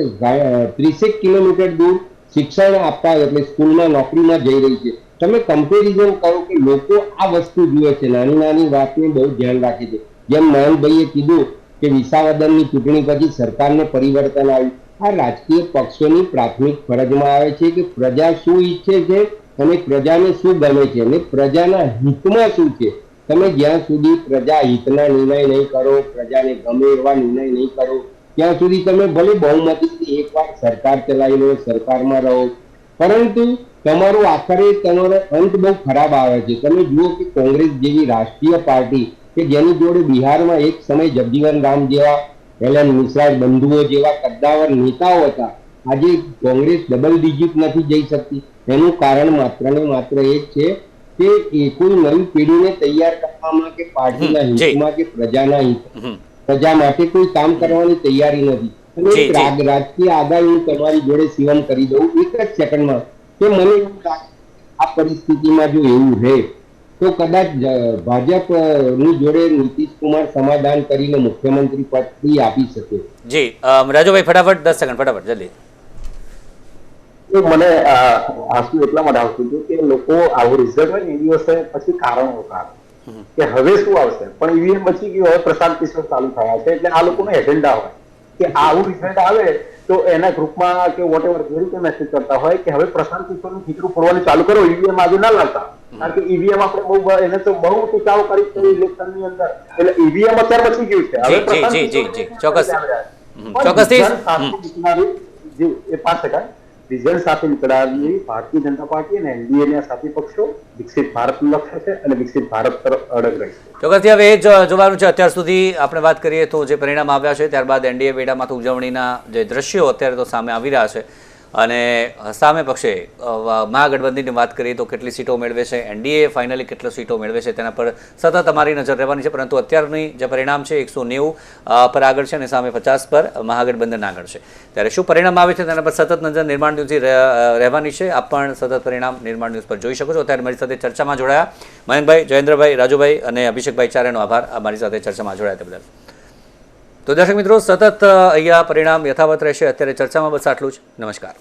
30 કિલોમીટર દૂર શિક્ષણ આપતા એટલે સ્કૂલમાં નોકરીમાં જઈ રહી છે. તમે કમ્પેરિઝન કરો કે લોકો આ વસ્તુ જુએ છે, નાની નાની વાતને બહુ ધ્યાન રાખે છે. જેમ મયંકભાઈએ કીધું કે વિસાવદનની ચૂંટણી પછી સરકારને પરિવર્તન આવ્યું. આ રાજકીય પક્ષોની પ્રાથમિક ફરજમાં આવે છે કે પ્રજા શું ઈચ્છે છે અને પ્રજાને શું ગમે છે અને પ્રજાના હિતમાં શું છે. તમે જ્યાં સુધી પ્રજા હિતના નિર્ણય નહીં કરો, પ્રજાને ગમે એવા નિર્ણય નહીં કરો, ત્યાં સુધી તમે ભલે બહુમતીથી એકવાર સરકાર ચલાવી લો, સરકારમાં રહો, પરંતુ તમારો આખરે તમારો અંત બહુ ખરાબ આવે છે. તમે જુઓ કે કોંગ્રેસ જેવી રાષ્ટ્રીય પાર્ટી કે જેની જોડે બિહારમાં એક સમય જગજીવન રામ જેવા, એલએન મિશ્રા બંધુઓ જેવા કદ્દાવર નેતાઓ હતા, આજે કોંગ્રેસ ડબલ ડિજિટ નથી જઈ શકતી. એનું કારણ માત્ર ને માત્ર એ જ છે કે એ કોઈ નવી પેઢીને તૈયાર કરવામાં કે પાર્ટીના હિતમાં કે પ્રજાના હિત પ્રજા માટે કોઈ કામ કરવાની તૈયારી નથી. અને એક રાજકીય આગાહી હું તમારી જોડે શિવમ કરી દઉં એક જ સેકન્ડમાં કે મને એવું લાગે આ પરિસ્થિતિમાં જો એવું રહે તો કદાચ ભાજપની જોડે નીતિશ કુમાર સમાધાન કરીને મુખ્યમંત્રી પદ આપી શકે. જી રાજુભાઈ ફટાફટ 10 સેકન્ડ ફટાફટ જલ્દી. મને આંસુ એટલા માટે આવતું હતું કે લોકો આવું રિઝલ્ટ હોય ને એ દિવસે પછી કારણો કાઢે કે હવે શું આવશે, પણ ઈવીએમ બચી ગયું, હવે પ્રશાંત કિશોર ચાલુ થયા છે એટલે આ લોકોનો એજન્ડા હોય કે આવું રિઝલ્ટ આવે તો એના ગ્રુપમાં કે વોટ એવર જે રીતે મેસેજ કરતા હોય કે હવે પ્રશાંત કિશોરનું ખીચડું ફોડવાનું ચાલુ કરો, ઈવીએમ આજે ના લાવતા. કારણ કે ઈવીએમ આપણે બહુ એને તો બહુ ટીકાઓ કરી ઇલેક્શનની અંદર, એટલે ઈવીએમ અત્યારે બચી ગયું છે. હવે ચોક્કસ 5 સેકન્ડ રિઝલ્ટ સાથે નીકળાવી ભારતીય જનતા પાર્ટી અને એનડીએ સાથી પક્ષો વિકસિત ભારતનું લક્ષ્ય છે અને વિકસિત ભારત તરફ અડગ રહેશે. ચોક્કસથી હવે એ જ જોવાનું છે. અત્યાર સુધી આપણે વાત કરીએ તો જે પરિણામ આવ્યા છે ત્યારબાદ એનડીએ બેડામાંથી ઉજવણીના જે દ્રશ્યો અત્યારે તો સામે આવી રહ્યા છે, અને સામે પક્ષે મહાગઠબંધનની વાત કરીએ તો કેટલી સીટો મેળવે છે, એનડીએ ફાઇનલી કેટલી સીટો મેળવે છે તેના પર સતત અમારી નજર રહેવાની છે. પરંતુ અત્યારની જે પરિણામ છે 190 પર આગળ છે અને સામે 50 પર મહાગઠબંધન આગળ છે. ત્યારે શું પરિણામ આવે છે તેના પર સતત નજર નિર્માણ ન્યૂઝથી રહેવાની છે. આપ પણ સતત પરિણામ નિર્માણ ન્યૂઝ પર જોઈ શકો છો. અત્યારે મારી સાથે ચર્ચામાં જોડાયા મયંકભાઈ, જયેન્દ્રભાઈ, રાજુભાઈ અને અભિષેકભાઈ, ચારેનો આભાર મારી સાથે ચર્ચામાં જોડાયા તે બદલ. તો દર્શક મિત્રો, સતત અહીંયા પરિણામ યથાવત રહેશે. અત્યારે ચર્ચામાં બસ આટલું જ. નમસ્કાર.